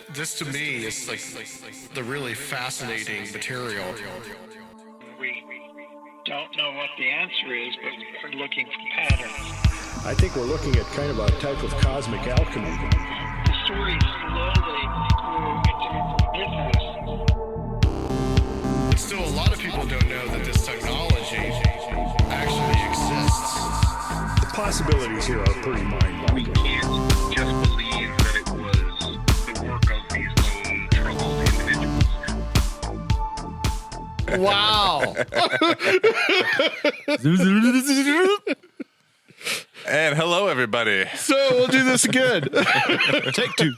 This to me is like the really fascinating material. We don't know what the answer is, but we're looking for patterns. I think we're looking at kind of a type of cosmic alchemy. The story slowly grew into business. Still, a lot of people don't know that this technology actually exists. The possibilities here are pretty We mind-boggling. can't just believe that it was the work of these lone troubled individuals. Wow. And hello, everybody. So we'll do this again. Take two.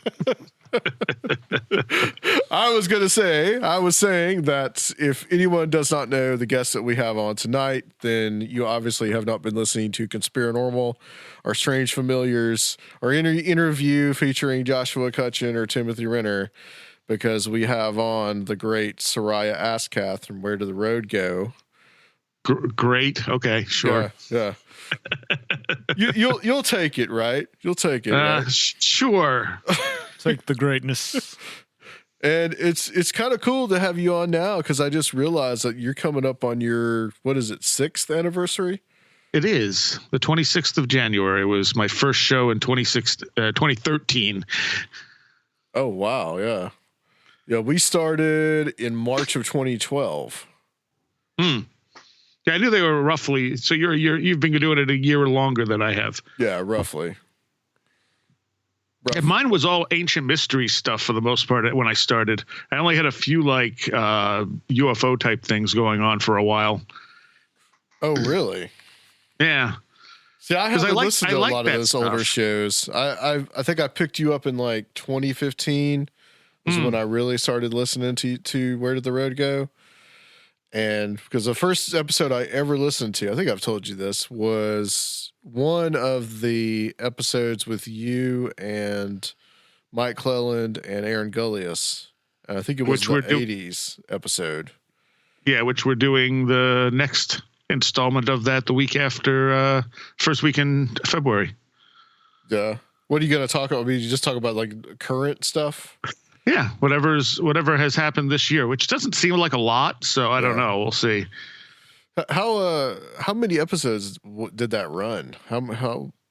I was saying that if anyone does not know the guest that we have on tonight, then you obviously have not been listening to Conspirinormal, our Strange Familiars, our interview featuring Joshua Cutchin or Timothy Renner, because we have on the great Seriah Azkath from Where Did the Road Go? Great. Okay, sure. Yeah. You'll take it, right? You'll take it. Right? Sure. Take the greatness. And it's kind of cool to have you on now because I just realized that you're coming up on your, what is it, 6th anniversary? It is. The 26th of January was my first show in 2013. Oh, wow. Yeah. Yeah. We started in March of 2012. Yeah, I knew they were roughly. So you've been doing it a year longer than I have. Yeah, roughly. And mine was all ancient mystery stuff for the most part when I started. I only had a few like UFO type things going on for a while. Oh, really? Yeah. See, I haven't listened to a lot of those stuff. older shows. I think I picked you up in like 2015 was when I really started listening to Where Did the Road Go? And because the first episode I ever listened to, I think I've told you this, was one of the episodes with you and Mike Cleland and Aaron Gullius. And I think it was the 80s episode. Yeah, which we're doing the next installment of that the week after first week in February. Yeah. What are you going to talk about? I mean, you just talk about like current stuff? Yeah, whatever has happened this year, which doesn't seem like a lot, so I don't know. We'll see. How many episodes did that run? How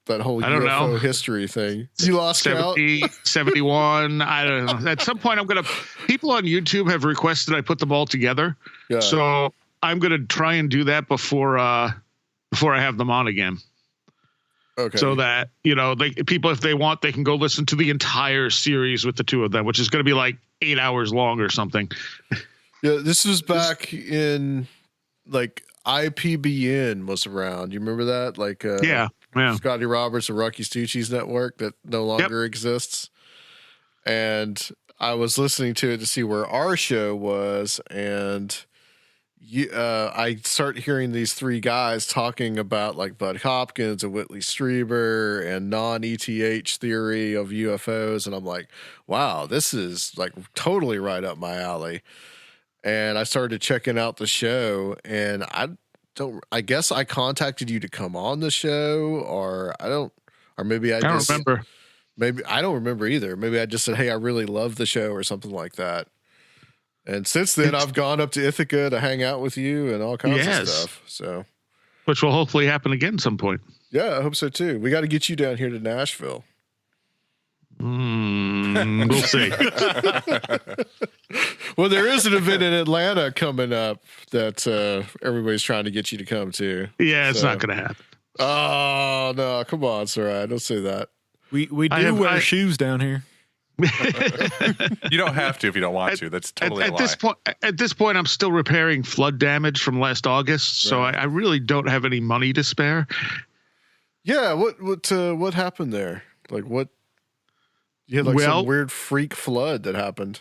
that whole UFO history thing? You lost 70, count? 71. I don't know. At some point, people on YouTube have requested I put them all together. Yeah. So I'm gonna try and do that before I have them on again. Okay. So that, people, if they want, they can go listen to the entire series with the two of them, which is going to be like 8 hours long or something. Yeah, this was back in like IPBN was around. You remember that? Like, yeah. Scotty Roberts and Rocky Stucci's network that no longer exists. And I was listening to it to see where our show was, and I start hearing these three guys talking about like Bud Hopkins and Whitley Strieber and non-ETH theory of UFOs. And I'm like, wow, this is like totally right up my alley. And I started checking out the show, and I guess I contacted you to come on the show, or maybe I don't remember. Maybe I don't remember either. Maybe I just said, hey, I really love the show or something like that. And since then, I've gone up to Ithaca to hang out with you and all kinds of stuff. So, which will hopefully happen again at some point. Yeah, I hope so too. We got to get you down here to Nashville. We'll see. Well, there is an event in Atlanta coming up that everybody's trying to get you to come to. Yeah, it's not going to happen. Oh no! Come on, Seriah, don't say that. We do wear shoes down here. You don't have to if you don't want to. That's totally a lie. At this point, I'm still repairing flood damage from last August, so I really don't have any money to spare. Yeah, what happened there? Like what? You had some weird freak flood that happened.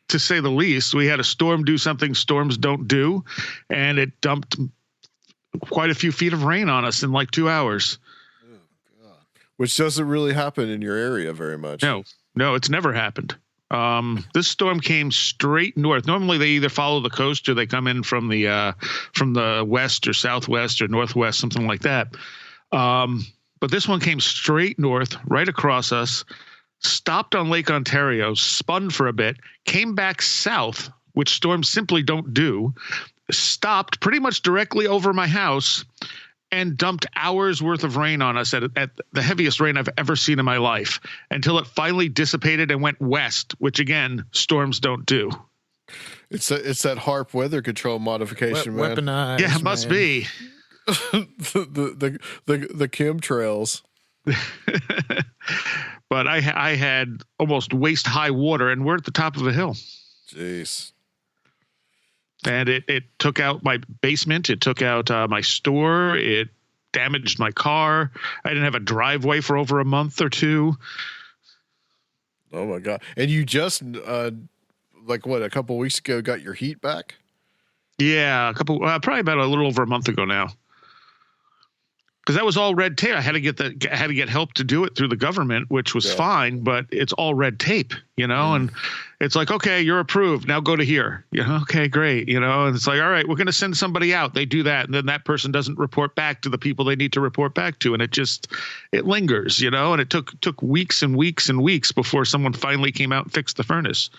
To say the least, we had a storm do something storms don't do, and it dumped quite a few feet of rain on us in like 2 hours. Oh God! Which doesn't really happen in your area very much. No, it's never happened. This storm came straight north. Normally, they either follow the coast or they come in from the west or southwest or northwest, something like that. But this one came straight north, right across us. stopped on Lake Ontario, spun for a bit, came back south, which storms simply don't do, stopped pretty much directly over my house, and dumped hours worth of rain on us at the heaviest rain I've ever seen in my life, until it finally dissipated and went west, which again, storms don't do. It's that HARP weather control modification, man. Weaponized. Yeah, it must be. the chemtrails. But I had almost waist high water, and we're at the top of a hill. Jeez. And it took out my basement. It took out my store. It damaged my car. I didn't have a driveway for over a month or two. Oh my God. And you just a couple of weeks ago got your heat back? Yeah, probably about a little over a month ago now. Because that was all red tape. I had to get help to do it through the government, which was fine, but it's all red tape, and it's like, okay, you're approved. Now go to here. Okay, great. And it's like, all right, we're going to send somebody out. They do that. And then that person doesn't report back to the people they need to report back to. And it lingers, and it took weeks and weeks and weeks before someone finally came out and fixed the furnace.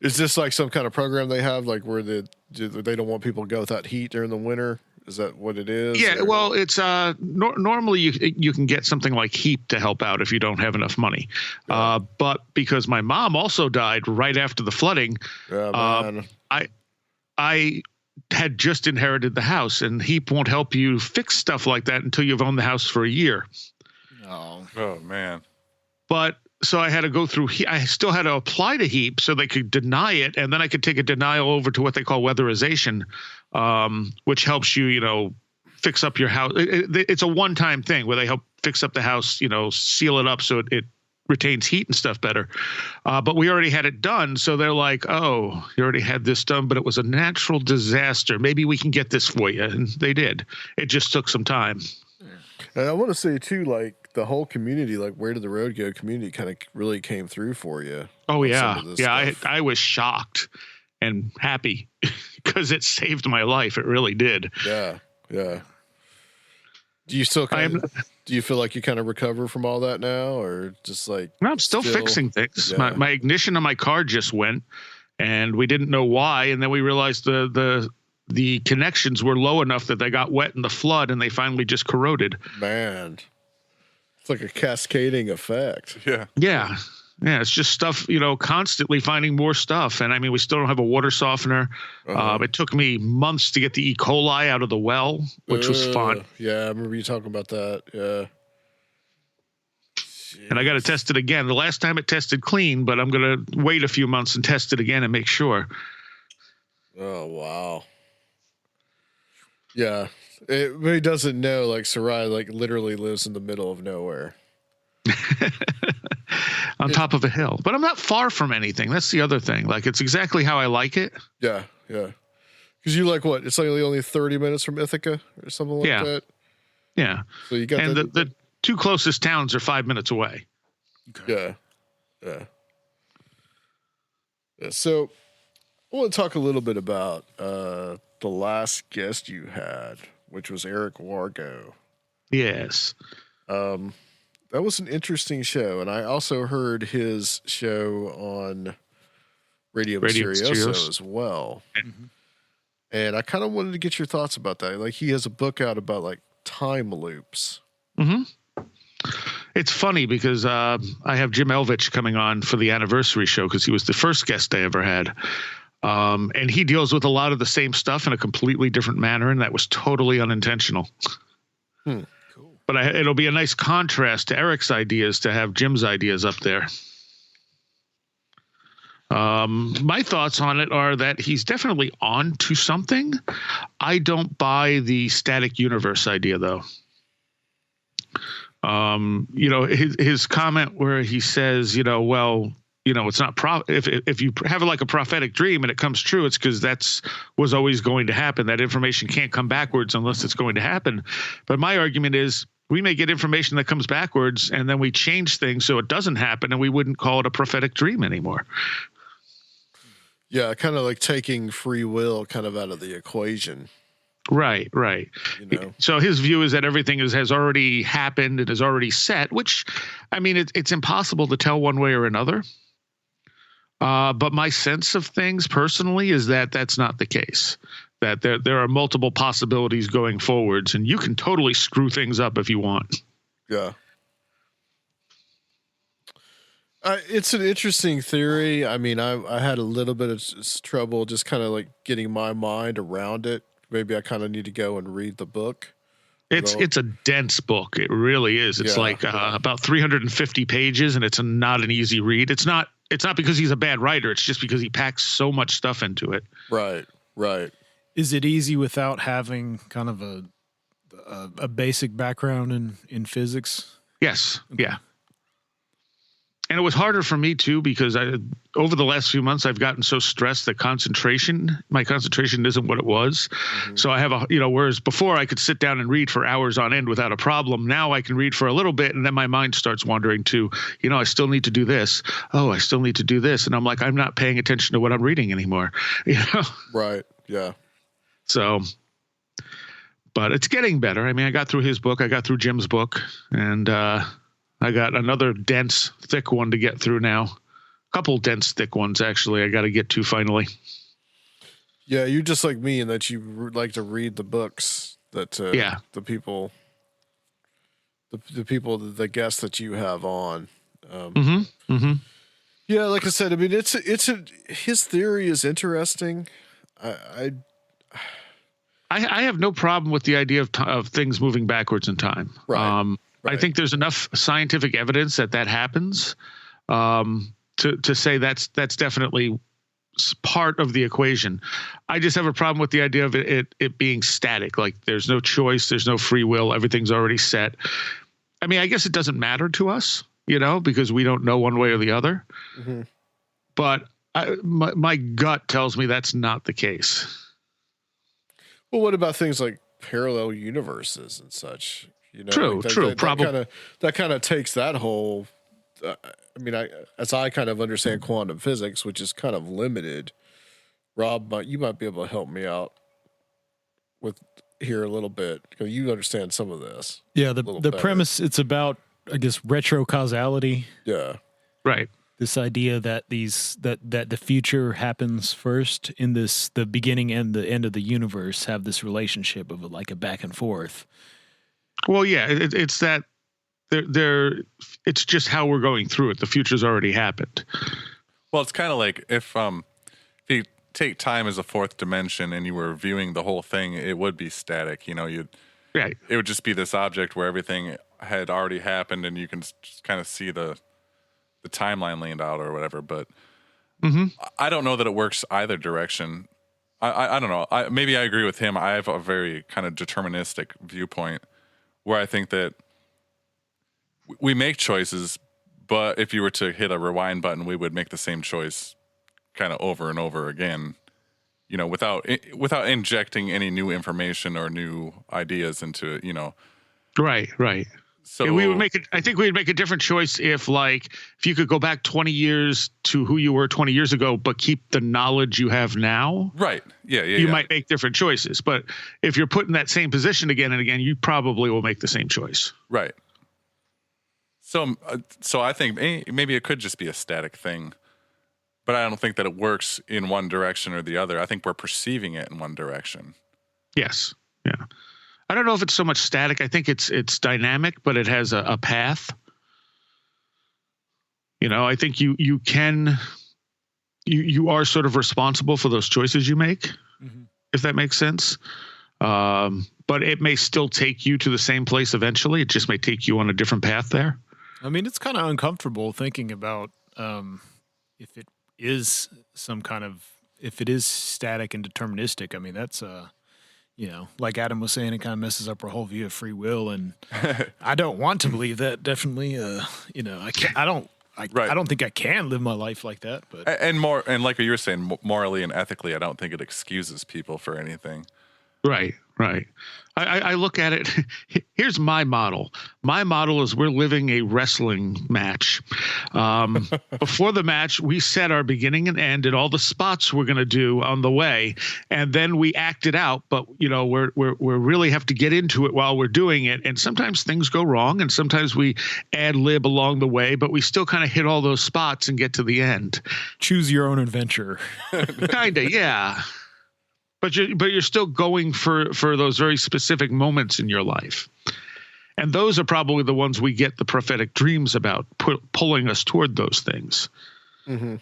Is this like some kind of program they have, like where they don't want people to go without heat during the winter? Is that what it is? Yeah, well, it's normally you can get something like HEAP to help out if you don't have enough money. Yeah. But because my mom also died right after the flooding, I had just inherited the house, and HEAP won't help you fix stuff like that until you've owned the house for a year. Oh man. But so I had to go through. I still had to apply to HEAP so they could deny it, and then I could take a denial over to what they call weatherization, which helps you, fix up your house. It's a one-time thing where they help fix up the house, seal it up so it retains heat and stuff better. But we already had it done, so they're like, "Oh, you already had this done, but it was a natural disaster. Maybe we can get this for you," and they did. It just took some time. And I want to say too, like the whole community, like Where Did the Road Go community, kind of really came through for you. Oh yeah, yeah. I was shocked and happy because it saved my life. It really did. Yeah, yeah. Do you still do you feel like you kind of recover from all that now, or just like? No, I'm still fixing things. Yeah. My ignition on my car just went, and we didn't know why, and then we realized the connections were low enough that they got wet in the flood, and they finally just corroded. Man, it's like a cascading effect. Yeah. Yeah. Yeah. It's just stuff, constantly finding more stuff. And I mean, we still don't have a water softener. It took me months to get the E. coli out of the well, which was fun. Yeah. I remember you talking about that. Yeah. Jeez. And I got to test it again. The last time it tested clean, but I'm going to wait a few months and test it again and make sure. Oh, wow. Yeah. He doesn't know, like Seriah, like literally lives in the middle of nowhere. On top of a hill. But I'm not far from anything. That's the other thing. Like, it's exactly how I like it. Yeah, yeah. Because you like what? It's like only 30 minutes from Ithaca or something like that? Yeah. So you got the two closest towns are 5 minutes away. Okay. Yeah. So I want to talk a little bit about the last guest you had, which was Eric Wargo. Yes. That was an interesting show, and I also heard his show on Radio Mysterioso as well. Mm-hmm. And I kind of wanted to get your thoughts about that. Like, he has a book out about like time loops. Mm-hmm. It's funny because I have Jim Elvich coming on for the anniversary show because he was the first guest I ever had. And he deals with a lot of the same stuff in a completely different manner, and that was totally unintentional. Cool. But it'll be a nice contrast to Eric's ideas to have Jim's ideas up there. My thoughts on it are that he's definitely on to something. I don't buy the static universe idea, though. His comment where he says, it's not if you have like a prophetic dream and it comes true, it's because was always going to happen. That information can't come backwards unless it's going to happen. But my argument is we may get information that comes backwards and then we change things so it doesn't happen, and we wouldn't call it a prophetic dream anymore. Yeah, kind of like taking free will kind of out of the equation. Right, right. You know? So his view is that everything has already happened. It is already set, which, I mean, it's impossible to tell one way or another. But my sense of things personally is that that's not the case, that there are multiple possibilities going forwards, and you can totally screw things up if you want. Yeah. It's an interesting theory. I mean, I had a little bit of trouble just kind of like getting my mind around it. Maybe I kind of need to go and read the book. It's a dense book. It really is. It's about 350 pages, and it's not an easy read. It's not because he's a bad writer. It's just because he packs so much stuff into it. Right, right. Is it easy without having kind of a basic background in physics? Yes. Yeah. And it was harder for me too, because over the last few months, I've gotten so stressed that my concentration isn't what it was. Mm-hmm. So I have whereas before I could sit down and read for hours on end without a problem. Now I can read for a little bit, and then my mind starts wandering to, I still need to do this. Oh, I still need to do this. And I'm like, I'm not paying attention to what I'm reading anymore. Right. Yeah. So, but it's getting better. I mean, I got through his book. I got through Jim's book, and, I got another dense, thick one to get through now. A couple dense, thick ones, actually, I got to get to finally. Yeah, you're just like me in that you like to read the books that the people, the guests that you have on. Yeah, like I said, I mean, his theory is interesting. I have no problem with the idea of things moving backwards in time. Right. Right. I think there's enough scientific evidence that happens to say that's definitely part of the equation. I just have a problem with the idea of it being static. Like there's no choice, there's no free will, everything's already set. I mean, I guess it doesn't matter to us, because we don't know one way or the other. Mm-hmm. But my gut tells me that's not the case. Well, what about things like parallel universes and such? True. That kind of takes that whole. As I kind of understand quantum physics, which is kind of limited. Rob, you might be able to help me out with here a little bit because you understand some of this. Yeah, the premise, it's about, I guess, retrocausality. Yeah, right. This idea that that the future happens first in the beginning and the end of the universe have this relationship of like a back and forth. Well, yeah, it's that it's just how we're going through it. The future's already happened. Well, it's kind of like if you take time as a fourth dimension and you were viewing the whole thing, it would be static. It would just be this object where everything had already happened, and you can just kind of see the timeline laid out or whatever. But I don't know that it works either direction. I don't know. Maybe I agree with him. I have a very kind of deterministic viewpoint, where I think that we make choices, but if you were to hit a rewind button, we would make the same choice kind of over and over again, without injecting any new information or new ideas into it, Right. So we would I think we'd make a different choice if you could go back 20 years to who you were 20 years ago, but keep the knowledge you have now. Right. Yeah. You might make different choices, but if you're put in that same position again and again, you probably will make the same choice. Right. So I think maybe it could just be a static thing, but I don't think that it works in one direction or the other. I think we're perceiving it in one direction. Yes. Yeah. I don't know if it's so much static. I think it's dynamic, but it has a path. I think you are sort of responsible for those choices you make, if that makes sense. But it may still take you to the same place eventually. It just may take you on a different path there. I mean, it's kind of uncomfortable thinking about if it is if it is static and deterministic. I mean, that's like Adam was saying, it kind of messes up our whole view of free will, and I don't want to believe that. Definitely, I can't. I don't think I can live my life like that. But and like what you were saying, morally and ethically, I don't think it excuses people for anything. Right. I look at it. Here's my model. My model is we're living a wrestling match. Before the match, we set our beginning and end and all the spots we're going to do on the way, and then we act it out. But we're really have to get into it while we're doing it. And sometimes things go wrong, and sometimes we ad lib along the way, but we still kind of hit all those spots and get to the end. Choose your own adventure. Kinda, yeah. But you're still going for those very specific moments in your life. And those are probably the ones we get the prophetic dreams about, pulling us toward those things. Mm-hmm.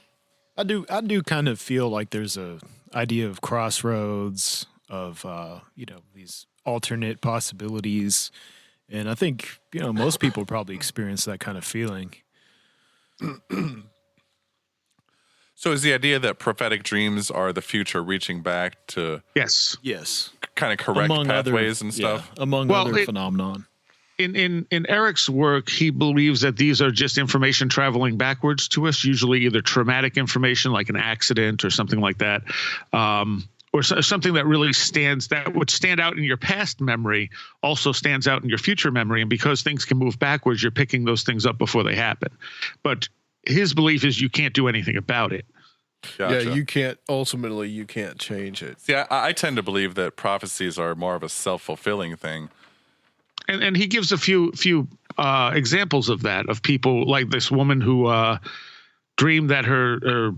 I do kind of feel like there's a idea of crossroads of these alternate possibilities, and I think most people probably experience that kind of feeling. So is the idea that prophetic dreams are the future reaching back to Yes. kind of correct Among pathways other, and stuff? Yeah, among other phenomenon. In Eric's work, he believes that these are just information traveling backwards to us, usually either traumatic information like an accident or something like that, or something that really would stand out in your past memory also stands out in your future memory. And because things can move backwards, you're picking those things up before they happen. But his belief is you can't do anything about it. Gotcha. Yeah, you can't change it. See, I tend to believe that prophecies are more of a self-fulfilling thing. And he gives a few examples of that, of people like this woman who dreamed that her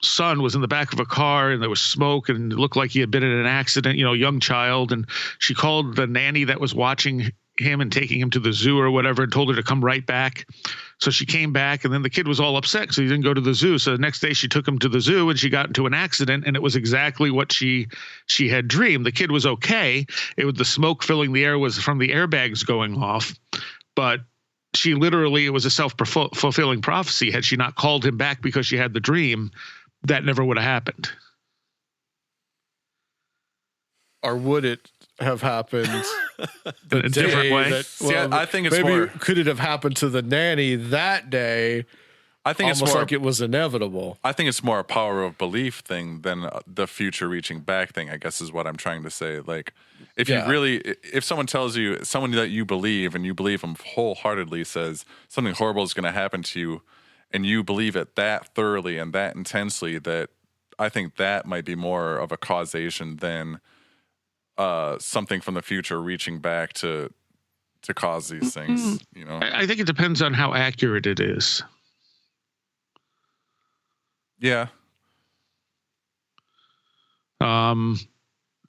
son was in the back of a car and there was smoke and it looked like he had been in an accident, young child. And she called the nanny that was watching him and taking him to the zoo or whatever and told her to come right back. So she came back, and then the kid was all upset because he didn't go to the zoo. So the next day she took him to the zoo and she got into an accident, and it was exactly what she had dreamed. The kid was okay. It was the smoke filling the air was from the airbags going off, but it was a self-fulfilling prophecy. Had she not called him back because she had the dream, that never would have happened. Or would it have happened in a different way? I think it's maybe more. Could it have happened to the nanny that day? I think it's almost more like it was inevitable. I think it's more a power of belief thing than the future reaching back thing, I guess is what I'm trying to say. Like, if someone tells you, someone that you believe and you believe them wholeheartedly says something horrible is going to happen to you, and you believe it that thoroughly and that intensely, that I think that might be more of a causation than something from the future reaching back to cause these things. I think it depends on how accurate it is. Yeah. Trying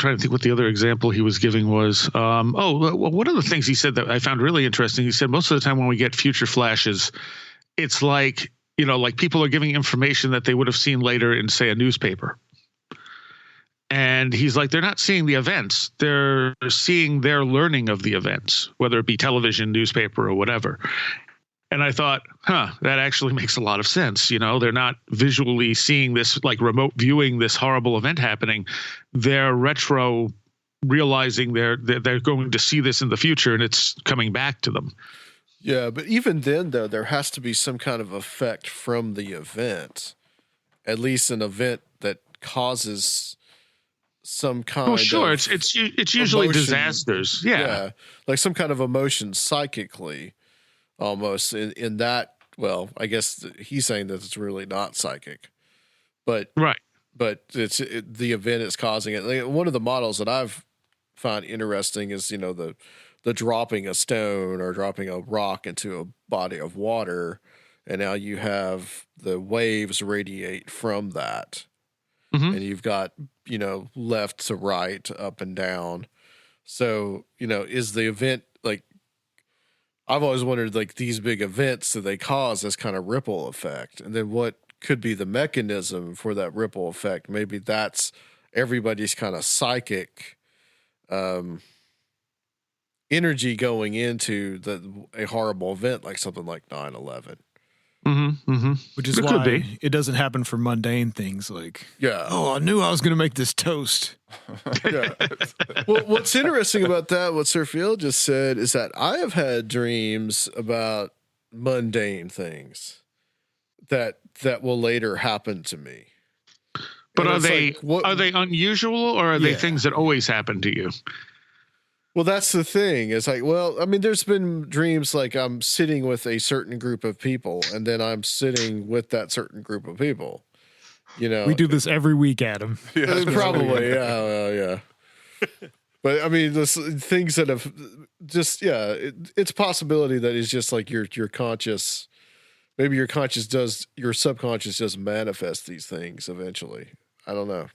to think what the other example he was giving was. One of the things he said that I found really interesting, he said most of the time when we get future flashes, it's like, like people are giving information that they would have seen later in, say, a newspaper. And he's like, they're not seeing the events. They're seeing their learning of the events, whether it be television, newspaper, or whatever. And I thought, that actually makes a lot of sense. They're not visually seeing this, like remote viewing this horrible event happening. They're retro realizing they're going to see this in the future and it's coming back to them. Yeah, but even then, though, there has to be some kind of effect from the event, at least an event that causes some kind of it's usually emotion. Disasters. Yeah, like some kind of emotion psychically, almost in that. Well, I guess he's saying that it's really not psychic, but right. But the event is causing it. Like, one of the models that I've found interesting is the dropping a stone or dropping a rock into a body of water, and now you have the waves radiate from that. Mm-hmm. And you've got, left to right, up and down. So, is the event like, I've always wondered, like, these big events that they cause this kind of ripple effect. And then what could be the mechanism for that ripple effect? Maybe that's everybody's kind of psychic energy going into a horrible event, like something like 9/11. Mm-hmm, mm-hmm. Which is why it doesn't happen for mundane things like, I knew I was going to make this toast. Yeah. Well, what's interesting about that, what Sir Field just said, is that I have had dreams about mundane things that will later happen to me. But And are it's they like, what- are they unusual, or are they Yeah. things that always happen to you? Well, that's the thing. It's like, well, I mean, there's been dreams like I'm sitting with a certain group of people, and then I'm sitting with that certain group of people. You know, We do this every week, Adam. probably, yeah. But I mean, this things that have just, it's a possibility that it's just like your conscious. Maybe your subconscious does manifest these things eventually. I don't know.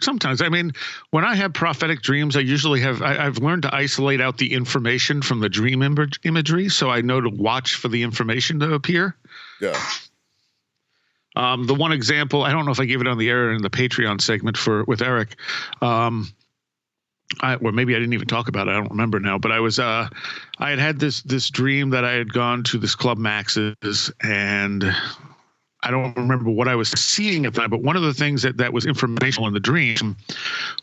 Sometimes, I mean, when I have prophetic dreams, I usually I've learned to isolate out the information from the dream imagery, so I know to watch for the information to appear. Yeah. The one example, I don't know if I gave it on the air in the Patreon segment with Eric, or maybe I didn't even talk about it. I don't remember now, but I had this dream that I had gone to this Club Max's, and I don't remember what I was seeing at the time, but one of the things that was informational in the dream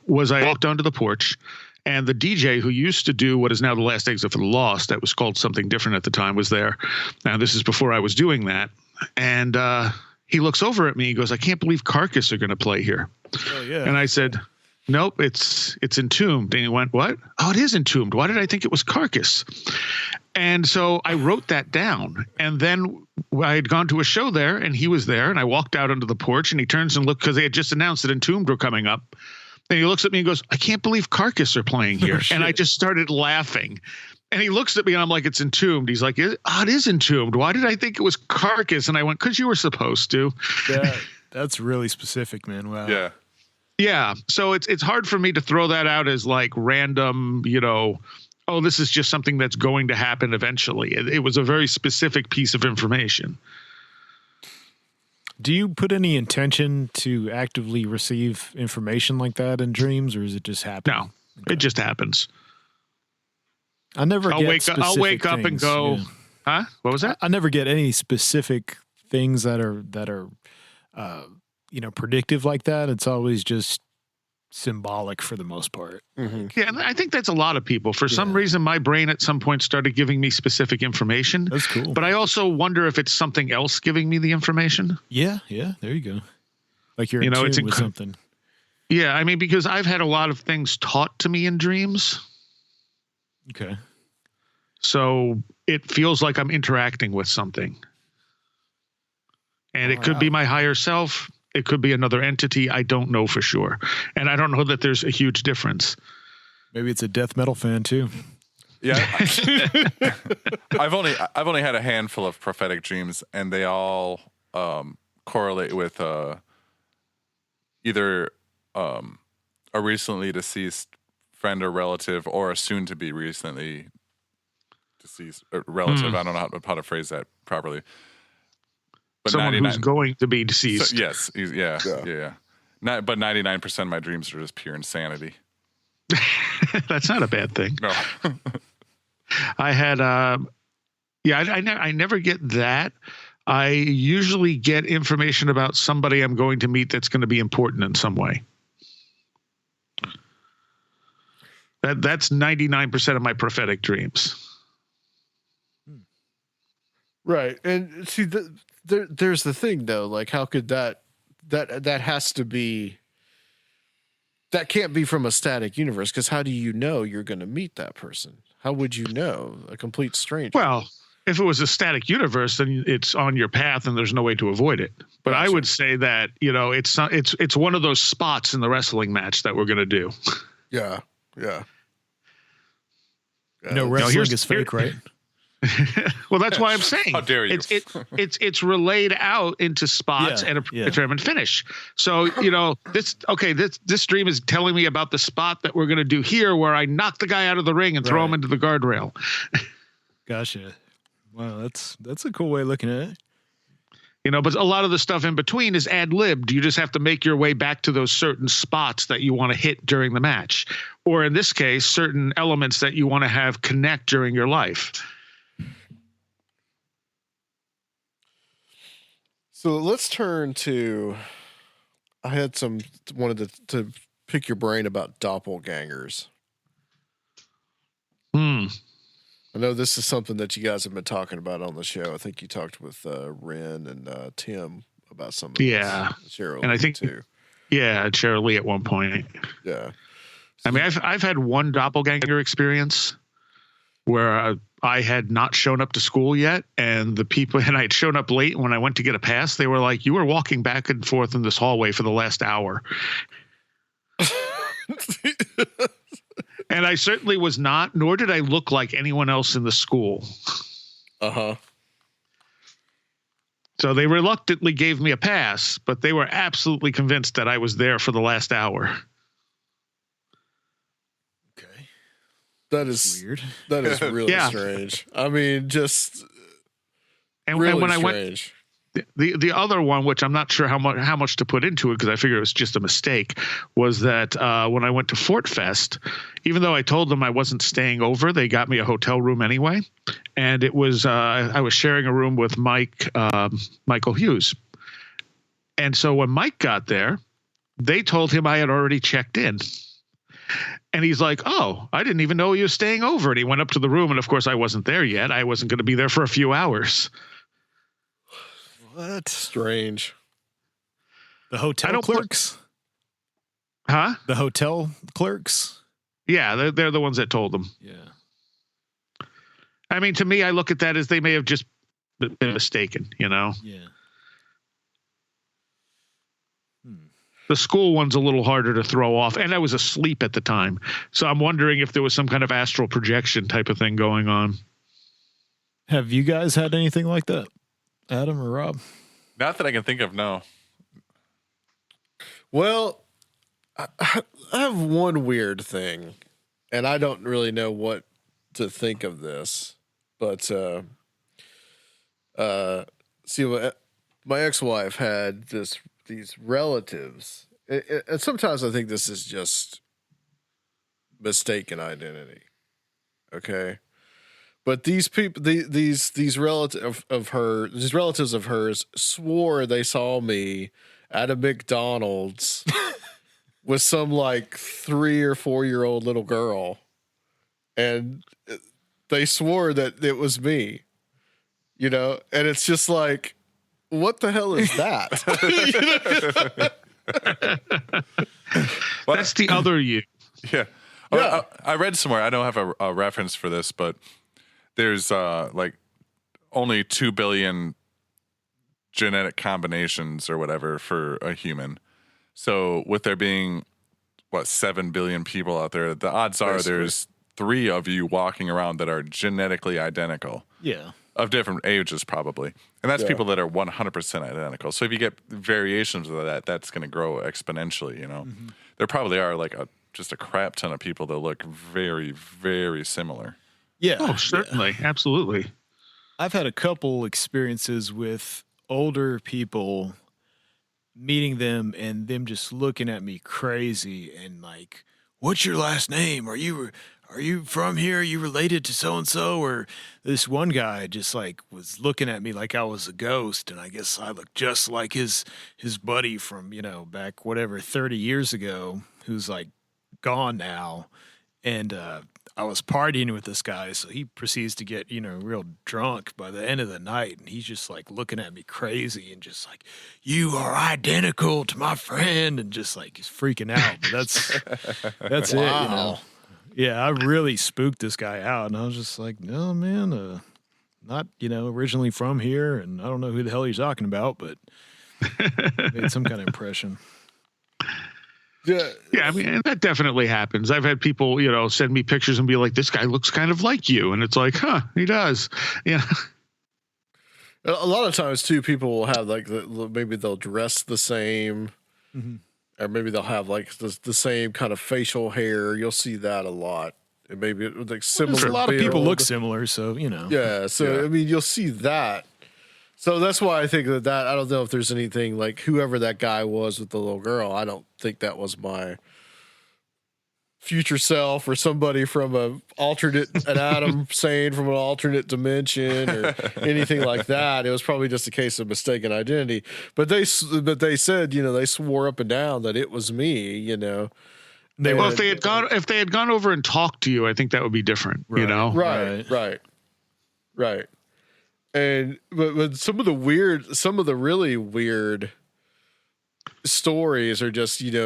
was I walked onto the porch, and the DJ who used to do what is now the Last Exit for the Lost, that was called something different at the time, was there. Now, this is before I was doing that. And he looks over at me. He goes, "I can't believe Carcass are going to play here." Oh, yeah. And I said, "Nope, it's Entombed." And he went, "What? Oh, it is Entombed. Why did I think it was Carcass?" And so I wrote that down. And then I had gone to a show there, and he was there. And I walked out onto the porch, and he turns and looked, because they had just announced that Entombed were coming up. And he looks at me and goes, "I can't believe Carcass are playing here." And I just started laughing. And he looks at me, and I'm like, "It's Entombed." He's like, "It is Entombed. Why did I think it was Carcass?" And I went, "Because you were supposed to." That's really specific, man. Wow. Yeah. Yeah. So it's hard for me to throw that out as like random, oh, this is just something that's going to happen eventually. It was a very specific piece of information. Do you put any intention to actively receive information like that in dreams, or is it just happen? No, it just happens. I never I'll get wake up and things, go, yeah. huh? What was that? I never get any specific things that are predictive like that. It's always just symbolic for the most part. Mm-hmm. Yeah, and I think that's a lot of people. For some reason, my brain at some point started giving me specific information. That's cool. But I also wonder if it's something else giving me the information. Yeah, there you go. Like you're it's with something. Yeah, I mean, because I've had a lot of things taught to me in dreams. Okay. So it feels like I'm interacting with something. And it could be my higher self. It could be another entity. I don't know for sure. And I don't know that there's a huge difference. Maybe it's a death metal fan too. Yeah. I've only had a handful of prophetic dreams, and they all correlate with either a recently deceased friend or relative, or a soon to be recently deceased relative. I don't know how to phrase that properly. But someone who's going to be deceased. So, yes, yeah. But 99% of my dreams are just pure insanity. That's not a bad thing. No. I had, I never get that. I usually get information about somebody I'm going to meet that's going to be important in some way. That's 99% of my prophetic dreams. Right. And see, there's the thing though, like how could that has to be, that can't be from a static universe, because how do you know you're going to meet that person? How would you know? A complete stranger. Well, if it was a static universe, then it's on your path and there's no way to avoid it. But I would say that, it's one of those spots in the wrestling match that we're going to do. Yeah. No, wrestling is fake, right? Well, that's why I'm saying. How dare you? It's relayed out into spots and a predetermined finish. So this dream is telling me about the spot that we're going to do here, where I knock the guy out of the ring and throw him into the guardrail. Gotcha. Wow, that's a cool way of looking at it. But a lot of the stuff in between is ad-libbed. You just have to make your way back to those certain spots that you want to hit during the match, or in this case, certain elements that you want to have connect during your life. So let's turn to, I wanted to pick your brain about doppelgangers. I know this is something that you guys have been talking about on the show. I think you talked with Ren and Tim about some of Yeah. this. Cheryl And I think too. Yeah, Cheryl Lee at one point. Yeah. I mean, I've had one doppelganger experience where I had not shown up to school yet, and the people, and I had shown up late. And when I went to get a pass, they were like, "You were walking back and forth in this hallway for the last hour." And I certainly was not, nor did I look like anyone else in the school. Uh-huh. So they reluctantly gave me a pass, but they were absolutely convinced that I was there for the last hour. Okay. That is Weird. That is really Yeah. strange. I mean, just And, really and when strange. the other one, which I'm not sure how much to put into it because I figure it was just a mistake, was that when I went to Fort Fest, even though I told them I wasn't staying over, they got me a hotel room anyway, and it was I was sharing a room with Michael Hughes, and so when Mike got there, they told him I had already checked in. And he's like, "Oh, I didn't even know you were staying over." And he went up to the room, and of course I wasn't there yet. I wasn't going to be there for a few hours. What? Strange. The hotel clerks? Huh? The hotel clerks? Yeah, they're the ones that told them. Yeah. I mean, to me, I look at that as they may have just been mistaken, you know? Yeah. The school one's a little harder to throw off, and I was asleep at the time. So I'm wondering if there was some kind of astral projection type of thing going on. Have you guys had anything like that? Adam or Rob? Not that I can think of, no. Well, I have one weird thing, and I don't really know what to think of this, but see, my ex-wife had these relatives, and sometimes I think this is just mistaken identity. Okay. But these people, these relatives of hers swore they saw me at a McDonald's with some like 3 or 4 year old little girl, and they swore that it was me, you know. And it's just like, what the hell is that? That's the other you. Yeah. Yeah. I read somewhere, I don't have a reference for this, but there's like only 2 billion genetic combinations or whatever for a human. So with there being, 7 billion people out there, the odds are there's 3 of you walking around that are genetically identical. Yeah. Of different ages, probably. And that's people that are 100% identical. So if you get variations of that, that's going to grow exponentially, you know? Mm-hmm. There probably are like just a crap ton of people that look very, very similar. Yeah. Oh, certainly. Yeah. Absolutely. I've had a couple experiences with older people, meeting them and them just looking at me crazy and like, "What's your last name? Are you from here? Are you related to so-and-so?" Or this one guy just like was looking at me like I was a ghost. And I guess I looked just like his buddy from, back 30 years ago, who's like gone now. And, I was partying with this guy, so he proceeds to get, real drunk by the end of the night, and he's just like looking at me crazy and just like, "You are identical to my friend," and just like he's freaking out. But that's it, Yeah, I really spooked this guy out, and I was just like, "No, man, not originally from here, and I don't know who the hell he's talking about, but made some kind of impression." Yeah. Yeah, I mean, that definitely happens. I've had people, send me pictures and be like, "This guy looks kind of like you." And it's like, huh, he does. Yeah. A lot of times too, people will have like maybe they'll dress the same, or maybe they'll have like the same kind of facial hair. You'll see that a lot. And maybe like similar. A lot of people build. look similar, so Yeah, so I mean, you'll see that. So that's why I think that I don't know if there's anything like whoever that guy was with the little girl. I don't think that was my future self or somebody from an Adam Sane from an alternate dimension or anything like that. It was probably just a case of mistaken identity. But they said, they swore up and down that it was me, Well, if they had gone over and talked to you, I think that would be different, Right. And but some of the really weird stories are just, you'll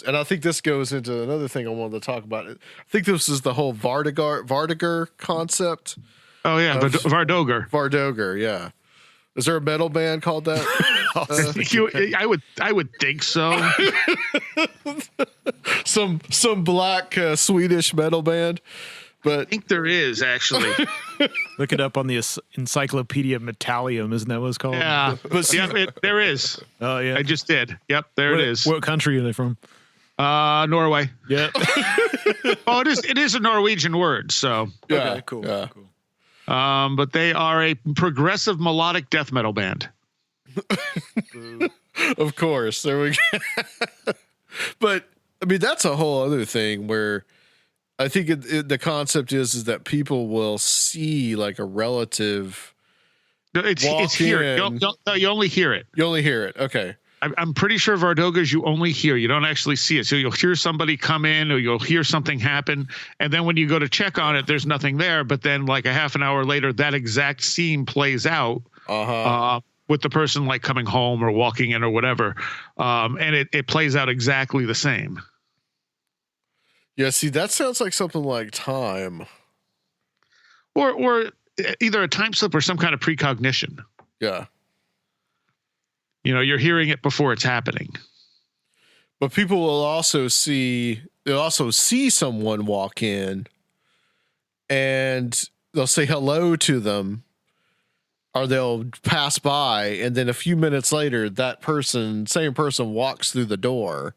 and I think this goes into another thing I wanted to talk about. I think this is the whole Vardoger concept. Oh yeah, Vardoger. Vardoger, yeah. Is there a metal band called that? I would think so. some black Swedish metal band, but I think there is actually. Look it up on the Encyclopedia Metallium, isn't that what it's called? Yeah, but there is. Oh yeah, I just did. Yep, it is. What country are they from? Norway. Yeah. Oh, it is a Norwegian word. So yeah, okay, cool. Yeah. Cool. But they are a progressive melodic death metal band. Of course, there we go. But I mean, that's a whole other thing where I think the concept is that people will see like a relative. It's hear it. You only hear it. You only hear it. Okay. I'm pretty sure Vardogers you only hear. You don't actually see it. So you'll hear somebody come in or you'll hear something happen. And then when you go to check on it, there's nothing there. But then like a half an hour later, that exact scene plays out with the person like coming home or walking in or whatever. And it plays out exactly the same. Yeah, see, that sounds like something like time. Or either a time slip or some kind of precognition. Yeah. You're hearing it before it's happening. But people will also see someone walk in and they'll say hello to them or they'll pass by. And then a few minutes later, same person walks through the door.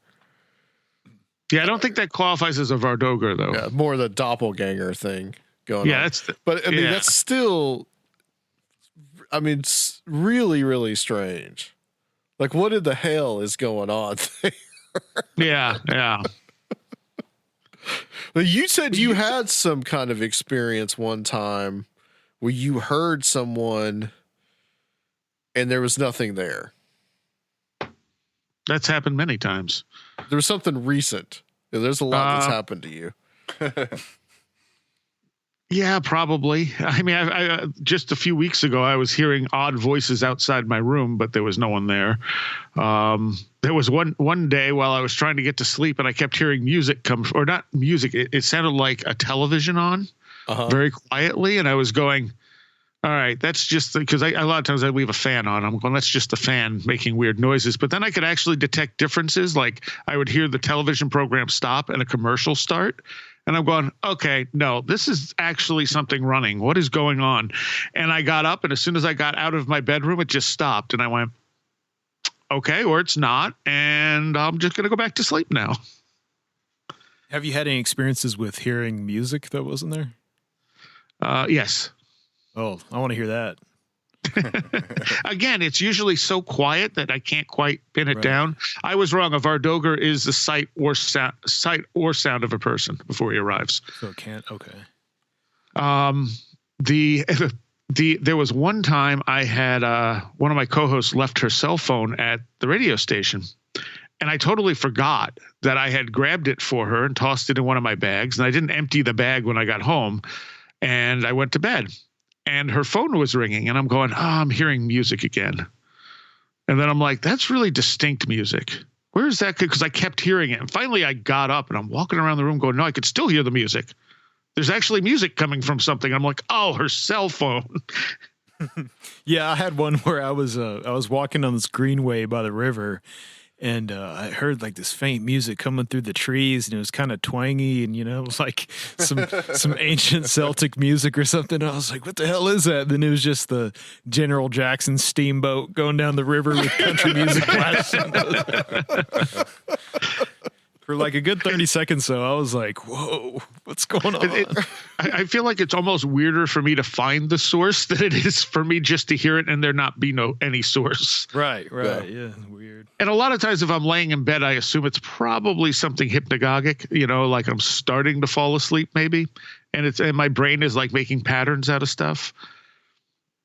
Yeah, I don't think that qualifies as a Vardoger, though. Yeah, more the doppelganger thing going on. Yeah, but I mean, that's still, it's really, really strange. Like, what in the hell is going on there? Yeah. But you said you had some kind of experience one time where you heard someone and there was nothing there. That's happened many times. There was something recent. There's a lot that's happened to you. Yeah, probably. I mean, I just a few weeks ago, I was hearing odd voices outside my room, but there was no one there. There was one day while I was trying to get to sleep, and I kept hearing music come, or not music. It sounded like a television on very quietly, and I was going, all right, that's just because a lot of times I leave a fan on. I'm going, that's just the fan making weird noises. But then I could actually detect differences. Like I would hear the television program stop and a commercial start. And I'm going, okay, no, this is actually something running. What is going on? And I got up, and as soon as I got out of my bedroom, it just stopped. And I went, okay, or it's not. And I'm just going to go back to sleep now. Have you had any experiences with hearing music that wasn't there? Yes. Oh, I want to hear that. Again, it's usually so quiet that I can't quite pin it down. I was wrong. A Vardoger is the sight or sound of a person before he arrives. So it can't. Okay. There was one time I had one of my co-hosts left her cell phone at the radio station, and I totally forgot that I had grabbed it for her and tossed it in one of my bags, and I didn't empty the bag when I got home, and I went to bed. And her phone was ringing, and I'm going, I'm hearing music again. And then I'm like, that's really distinct music. Where is that? Because I kept hearing it. And finally I got up and I'm walking around the room going, no, I could still hear the music. There's actually music coming from something. I'm like, oh, her cell phone. Yeah, I had one where I was walking on this greenway by the river, and I heard like this faint music coming through the trees, and it was kind of twangy, and it was like some ancient Celtic music or something. And I was like, "What the hell is that?" And then it was just the General Jackson steamboat going down the river with country music blasting. For like a good 30 seconds, so I was like, "Whoa, what's going on?" I feel like it's almost weirder for me to find the source than it is for me just to hear it and there not be any source. Right, yeah, weird. And a lot of times if I'm laying in bed, I assume it's probably something hypnagogic, like I'm starting to fall asleep maybe, and my brain is like making patterns out of stuff.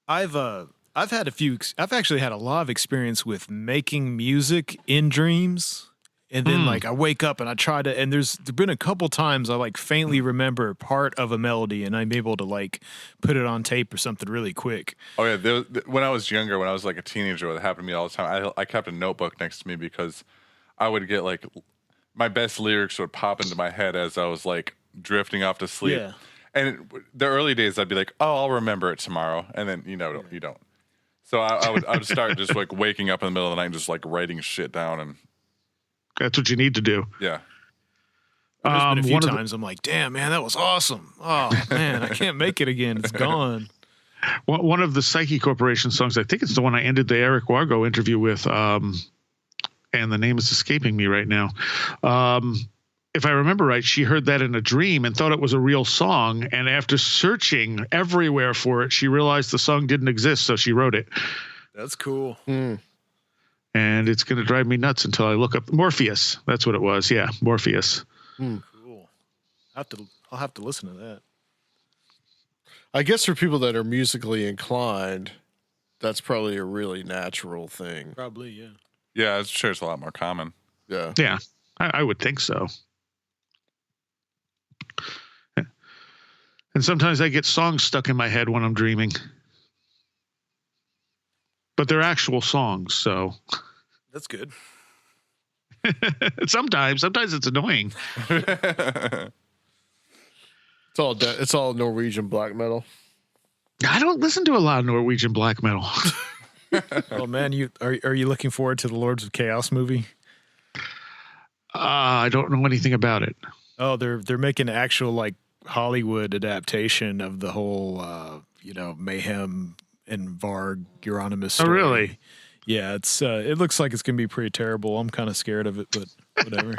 I've actually had a lot of experience with making music in dreams. And then like I wake up and I try to, and there's been a couple times I like faintly remember part of a melody and I'm able to like put it on tape or something really quick. Oh yeah, when I was younger, when I was like a teenager, it happened to me all the time. I kept a notebook next to me because I would get like my best lyrics would pop into my head as I was like drifting off to sleep. Yeah. And the early days, I'd be like, "Oh, I'll remember it tomorrow," and then you don't. So I would start just like waking up in the middle of the night and just like writing shit down, and That's what you need to do. yeah. There's been a few times I'm like, damn, man, that was awesome. Oh, man, I can't make it again. It's gone. One of the Psyche Corporation songs, I think it's the one I ended the Eric Wargo interview with, and the name is escaping me right now. If I remember right, she heard that in a dream and thought it was a real song. And after searching everywhere for it, she realized the song didn't exist, so she wrote it. That's cool. And it's going to drive me nuts until I look up Morpheus. That's what it was. Yeah, Morpheus. Cool. I'll have to listen to that. I guess for people that are musically inclined, that's probably a really natural thing. Probably, yeah. Yeah, I'm sure it's a lot more common. Yeah. Yeah, I would think so. And sometimes I get songs stuck in my head when I'm dreaming. But they're actual songs, so. That's good. Sometimes it's annoying. It's all Norwegian black metal. I don't listen to a lot of Norwegian black metal. Oh man, are you looking forward to the Lords of Chaos movie? I don't know anything about it. Oh, they're making an actual like Hollywood adaptation of the whole Mayhem and Varg Euronymous story. Oh, really? Yeah, it's it looks like it's gonna be pretty terrible. I'm kind of scared of it, but whatever.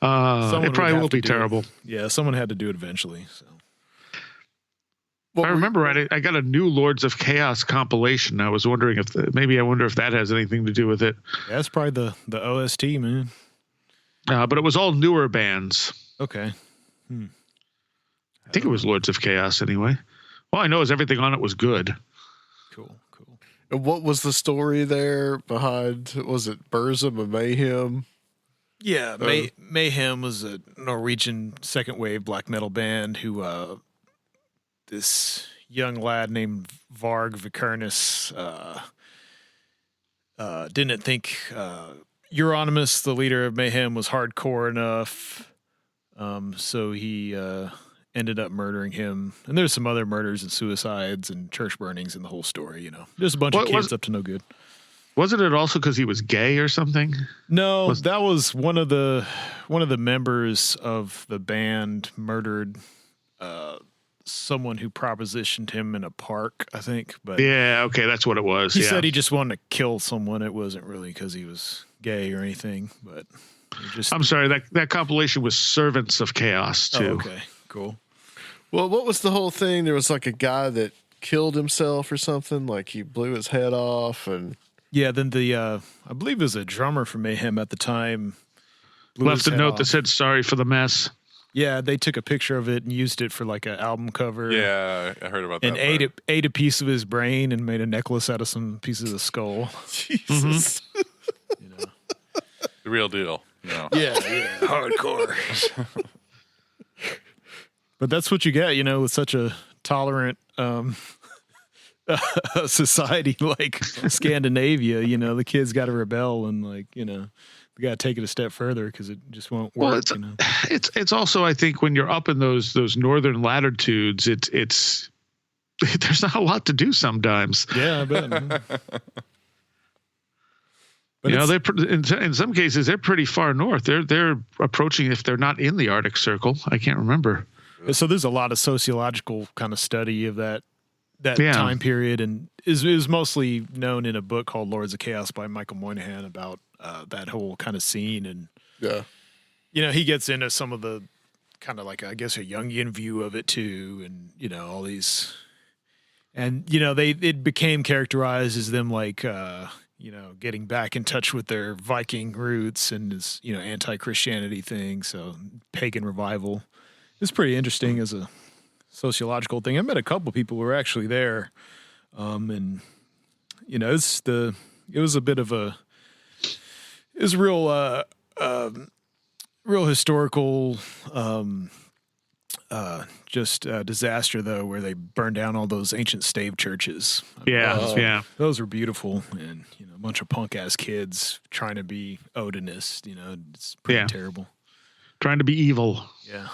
It probably will be terrible. Yeah, someone had to do it eventually. So. If I remember right, I got a new Lords of Chaos compilation. I was wondering if I wonder if that has anything to do with it. Yeah, that's probably the OST, man. But it was all newer bands. Okay. I think it was Lords of Chaos anyway. All I know is everything on it was good. Cool. And what was the story there behind? Was it Burzum and Mayhem? Yeah, Mayhem was a Norwegian second wave black metal band who this young lad named Varg Vikernes didn't think Euronymous, the leader of Mayhem, was hardcore enough. So he ended up murdering him. And there's some other murders and suicides and church burnings in the whole story, Just a bunch of kids up to no good. Wasn't it also because he was gay or something? No, that was one of the members of the band murdered someone who propositioned him in a park, I think. But yeah, okay, that's what it was. He said he just wanted to kill someone. It wasn't really because he was gay or anything. But I'm sorry, that compilation was Servants of Chaos too. Oh, okay, cool. Well, what was the whole thing? There was like a guy that killed himself or something. Like he blew his head off and. Yeah, then I believe it was a drummer from Mayhem at the time. Left a note that said sorry for the mess. Yeah, they took a picture of it and used it for like an album cover. Yeah, I heard about that. And ate a piece of his brain and made a necklace out of some pieces of skull. Jesus. The real deal. Yeah, hardcore. But that's what you get, with such a tolerant society like Scandinavia. The kids got to rebel and we got to take it a step further because it just won't work. Well, it's also, I think, when you're up in those northern latitudes, it's there's not a lot to do sometimes. Yeah, I bet. But they're in some cases they're pretty far north. They're approaching, if they're not in the Arctic Circle. I can't remember. So there's a lot of sociological kind of study of that time period, and is mostly known in a book called Lords of Chaos by Michael Moynihan about that whole kind of scene. And he gets into some of the kind of like, I guess, a Jungian view of it too, and all these, and it became characterized as them like getting back in touch with their Viking roots and this anti-Christianity thing, so pagan revival. It's pretty interesting as a sociological thing. I met a couple people who were actually there, and it was a bit of a is real real historical disaster though, where they burned down all those ancient stave churches. Yeah. Those were beautiful, and a bunch of punk ass kids trying to be Odinists. It's pretty terrible. Trying to be evil. Yeah.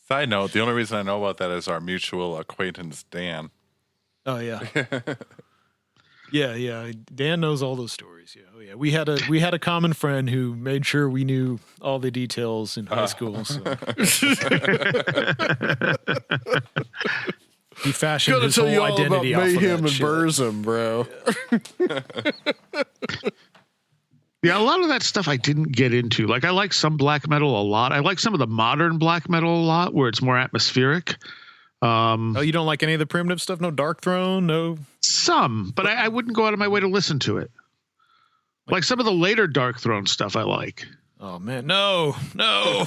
Side note: the only reason I know about that is our mutual acquaintance Dan. Oh yeah. Yeah. Dan knows all those stories. Yeah. Oh yeah. We had a common friend who made sure we knew all the details in high school. So. He fashioned his whole identity off of mayhem and shit. Burzum, bro. Yeah, a lot of that stuff I didn't get into. Like, I like some black metal a lot. I like some of the modern black metal a lot, where it's more atmospheric. Oh, you don't like any of the primitive stuff? No Dark Throne? No? Some, but I wouldn't go out of my way to listen to it. Like some of the later Dark Throne stuff I like. Oh, man. No. All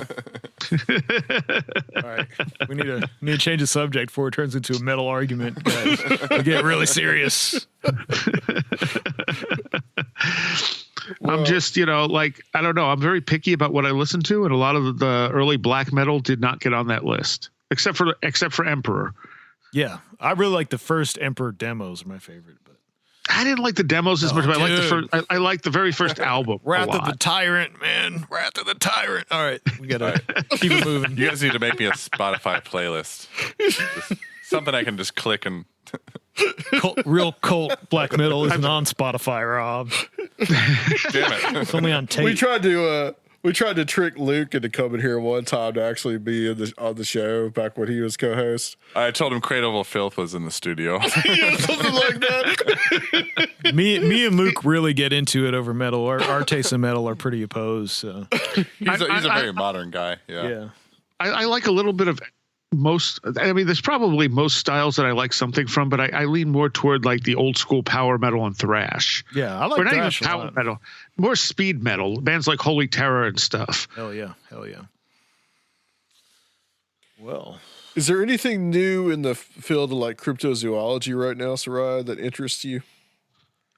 right. We need to change the subject before it turns into a metal argument, guys. We get really serious. I'm just, I don't know. I'm very picky about what I listen to, and a lot of the early black metal did not get on that list, except for Emperor. Yeah, I really like the first Emperor demos. Are my favorite, but I didn't like the demos as much. But I like the very first album. Wrath of the Tyrant, man. Wrath of the Tyrant. All right, we gotta keep it moving. You guys need to make me a Spotify playlist. Just something I can just click and. Real cult black metal isn't on Spotify, Rob. Damn it! It's only on tape. We tried to trick Luke into coming here one time to actually be on the show back when he was co-host. I told him Cradle of Filth was in the studio. Yeah, something like that. Me and Luke really get into it over metal. Our tastes in metal are pretty opposed. So. He's a very modern guy. Yeah. I like a little bit of most. I mean, there's probably most styles that I like something from, but I lean more toward like the old school power metal and thrash. Yeah, I like or not thrash even power metal, more speed metal, bands like Holy Terror and stuff. Hell yeah. Well, is there anything new in the field of like cryptozoology right now, Seriah, that interests you?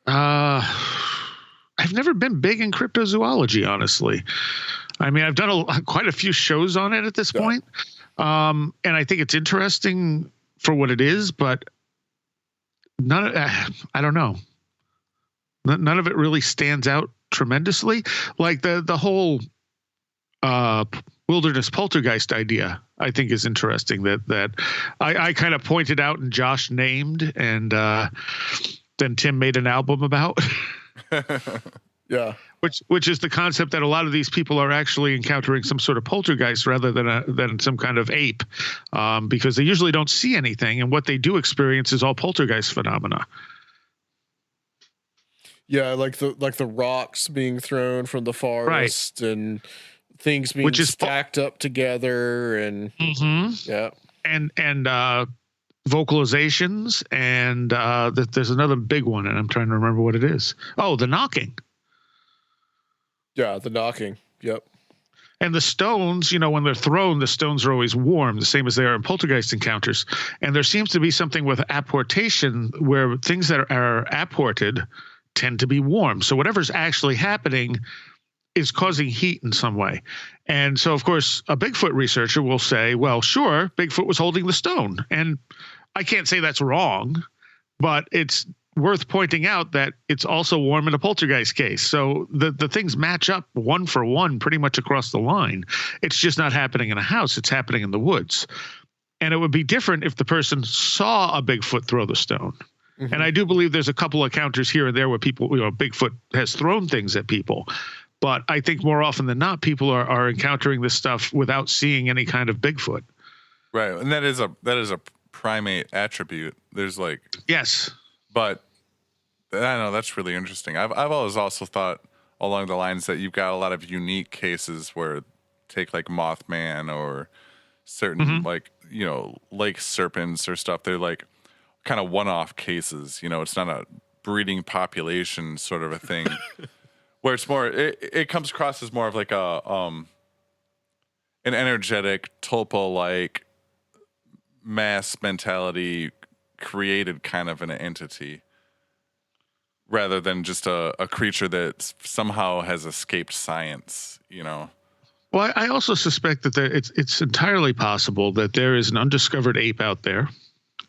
I've never been big in cryptozoology, honestly. I mean, I've done quite a few shows on it at this point. And I think it's interesting for what it is, but I don't know. None of it really stands out tremendously. Like the whole wilderness poltergeist idea, I think is interesting that I kind of pointed out and Josh named, and then Tim made an album about. Yeah. Which is the concept that a lot of these people are actually encountering some sort of poltergeist rather than some kind of ape, because they usually don't see anything, and what they do experience is all poltergeist phenomena. Yeah, like the rocks being thrown from the forest, and things being stacked up together, and and vocalizations, and there's another big one, and I'm trying to remember what it is. Oh, the knocking. Yeah, the knocking. Yep. And the stones, when they're thrown, the stones are always warm, the same as they are in poltergeist encounters. And there seems to be something with apportation where things that are apported tend to be warm. So whatever's actually happening is causing heat in some way. And so, of course, a Bigfoot researcher will say, well, sure, Bigfoot was holding the stone. And I can't say that's wrong, but it's worth pointing out that it's also warm in a poltergeist case. So the things match up one for one pretty much across the line. It's just not happening in a house. It's happening in the woods. And it would be different if the person saw a Bigfoot throw the stone. Mm-hmm. And I do believe there's a couple of encounters here and there where people, Bigfoot has thrown things at people. But I think more often than not, people are encountering this stuff without seeing any kind of Bigfoot. Right. And that is a primate attribute. There's yes. But I don't know, that's really interesting. I've always also thought along the lines that you've got a lot of unique cases where take like Mothman or certain lake serpents or stuff. They're like kind of one-off cases. It's not a breeding population sort of a thing. Where it's more, it comes across as more of like an energetic tulpa-like mass mentality created kind of an entity, rather than just a creature that somehow has escaped science, you know. Well, I also suspect that it's entirely possible that there is an undiscovered ape out there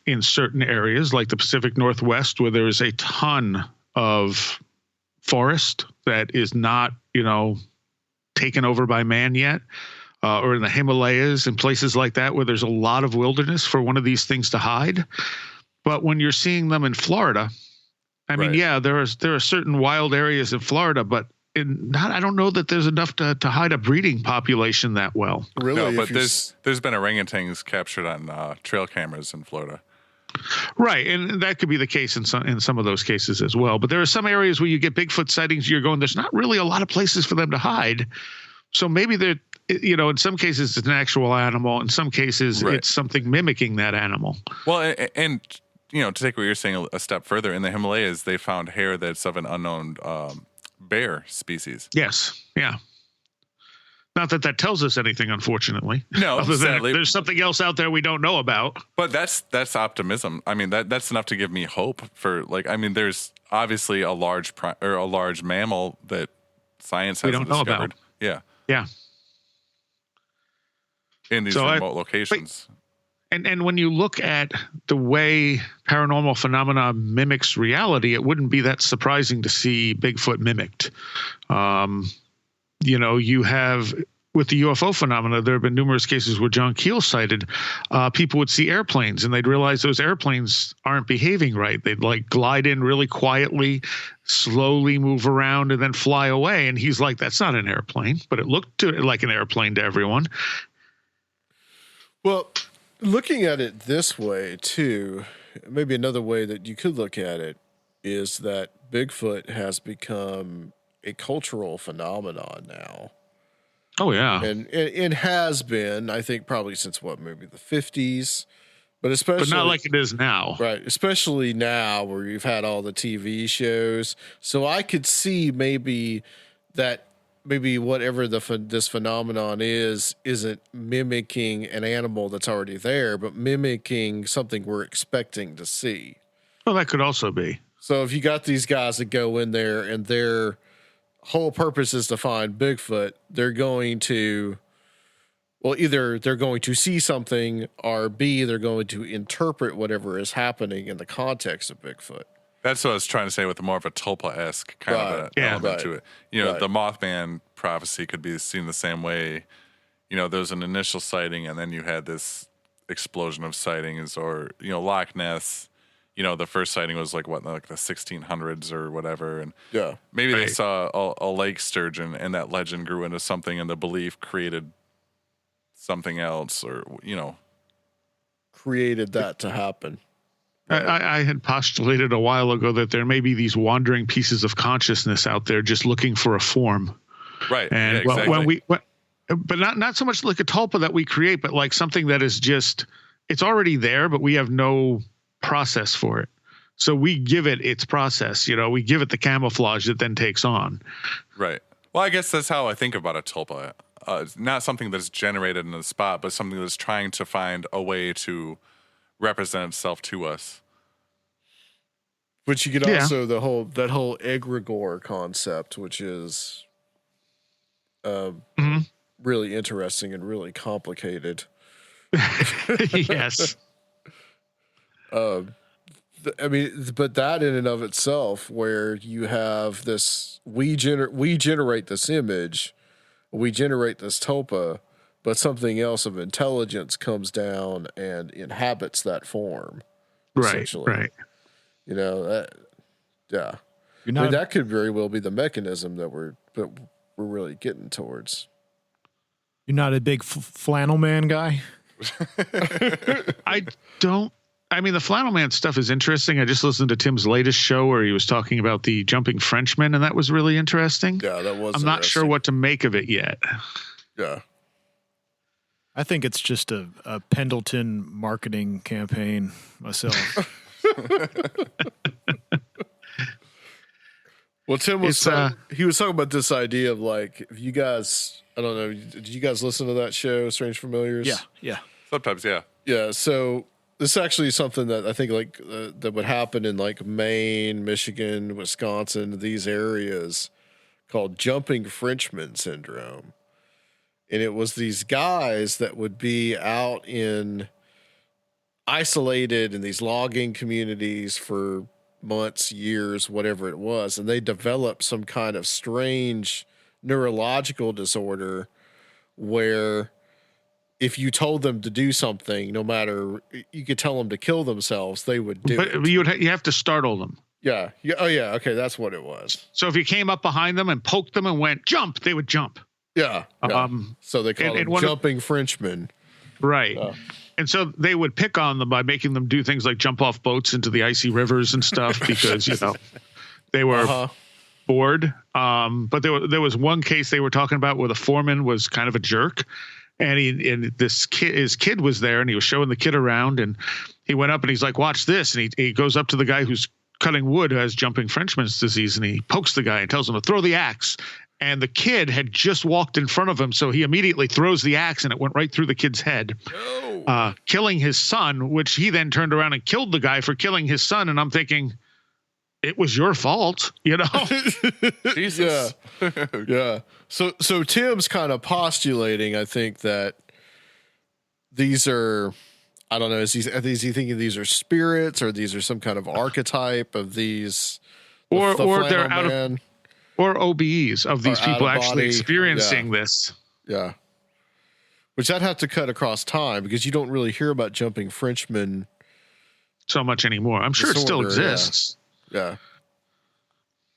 in certain areas, like the Pacific Northwest, where there is a ton of forest that is not, taken over by man yet, or in the Himalayas and places like that, where there's a lot of wilderness for one of these things to hide. But when you're seeing them in Florida, I mean, yeah, there are certain wild areas in Florida, but I don't know that there's enough to hide a breeding population that well. Really? No, but there's been orangutans captured on trail cameras in Florida. Right, and that could be the case in some of those cases as well. But there are some areas where you get Bigfoot sightings. You're going, there's not really a lot of places for them to hide. So maybe they're, in some cases it's an actual animal. In some cases it's something mimicking that animal. Well, and to take what you're saying a step further, in the Himalayas, they found hair that's of an unknown bear species. Yes. Yeah. Not that tells us anything, unfortunately. No, other than sadly. There's something else out there we don't know about. But that's optimism. I mean, that's enough to give me hope for there's obviously a large mammal that science hasn't discovered. Know about. Yeah. Yeah. In these remote locations. And when you look at the way paranormal phenomena mimics reality, it wouldn't be that surprising to see Bigfoot mimicked. You have, with the UFO phenomena, there have been numerous cases where John Keel cited people would see airplanes and they'd realize those airplanes aren't behaving right. They'd glide in really quietly, slowly move around, and then fly away. And he's like, that's not an airplane, but it looked like an airplane to everyone. Well, looking at it this way, too, maybe another way that you could look at it is that Bigfoot has become a cultural phenomenon now. Oh, yeah. And it has been, I think, probably since maybe the 50s. But not like it is now. Right. Especially now where you've had all the TV shows. So I could see maybe whatever this phenomenon isn't mimicking an animal that's already there, but mimicking something we're expecting to see. Well, that could also be. So if you got these guys that go in there and their whole purpose is to find Bigfoot, they're going to, either they're going to see something, or B, they're going to interpret whatever is happening in the context of Bigfoot. That's what I was trying to say with more of a Tulpa-esque kind of element to it. The Mothman prophecy could be seen the same way. There was an initial sighting, and then you had this explosion of sightings, or, Loch Ness. The first sighting was like the 1600s or whatever. And maybe they saw a lake sturgeon, and that legend grew into something, and the belief created something else, or, created that to happen. I had postulated a while ago that there may be these wandering pieces of consciousness out there just looking for a form. Right. And exactly. but not so much like a tulpa that we create, but like something that is just, it's already there, but we have no process for it. So we give it its process, we give it the camouflage that then takes on. Right. Well, I guess that's how I think about a tulpa. It's not something that's generated in the spot, but something that's trying to find a way to represent itself to us. But you could also that whole egregore concept, which is really interesting and really complicated. Yes. But that in and of itself, where you have this, we generate this image, we generate this tulpa, but something else of intelligence comes down and inhabits that form. Right. That could very well be the mechanism that we're really getting towards. You're not a big flannel man guy? The flannel man stuff is interesting. I just listened to Tim's latest show where he was talking about the jumping Frenchman, and that was really interesting. Yeah, that was. I'm not sure what to make of it yet. Yeah. I think it's just a Pendleton marketing campaign myself. Well, Tim was he was talking about this idea of if you guys, I don't know, did you guys listen to that show, Strange Familiars? Yeah. Sometimes, yeah. Yeah, so this is actually something that I think like that would happen in like Maine, Michigan, Wisconsin, these areas, called jumping Frenchman syndrome. And it was these guys that would be out in isolated in these logging communities for months, years, whatever it was. And they developed some kind of strange neurological disorder where if you told them to do something, no matter, you could tell them to kill themselves, they would do it. But you have to startle them. Yeah. Oh, yeah. Okay. That's what it was. So if you came up behind them and poked them and went, jump, they would jump. Yeah. So they call them jumping Frenchmen. Right. And so they would pick on them by making them do things like jump off boats into the icy rivers and stuff because, they were bored. But there was one case they were talking about where the foreman was kind of a jerk. And his kid was there and he was showing the kid around and he went up and he's like, watch this. And he goes up to the guy who's cutting wood who has jumping Frenchman's disease. And he pokes the guy and tells him to throw the axe. And the kid had just walked in front of him. So he immediately throws the axe and it went right through the kid's head, killing his son, which he then turned around and killed the guy for killing his son. And I'm thinking, it was your fault, Jesus. Yeah. So Tim's kind of postulating, I think, that these are, I don't know, is he thinking these are spirits or these are some kind of archetype of these, or they're out of, or OBEs of these people actually experiencing this. Yeah. Which I'd have to cut across time because you don't really hear about jumping Frenchmen so much anymore. I'm sure it still exists. Yeah.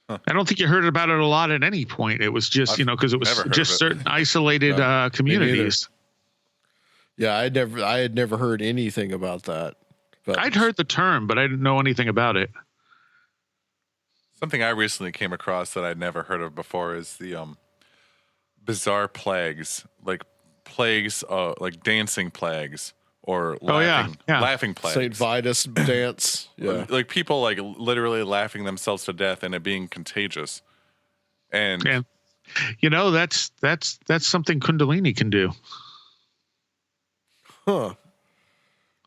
I don't think you heard about it a lot at any point. It was just, because it was just certain isolated communities. Yeah, I had never heard anything about that. But I'd heard the term, but I didn't know anything about it. Something I recently came across that I'd never heard of before is the bizarre plagues, like dancing plagues. Or laughing plagues. St. Vitus dance. Yeah. Like people like literally laughing themselves to death and it being contagious. And that's something Kundalini can do. Huh.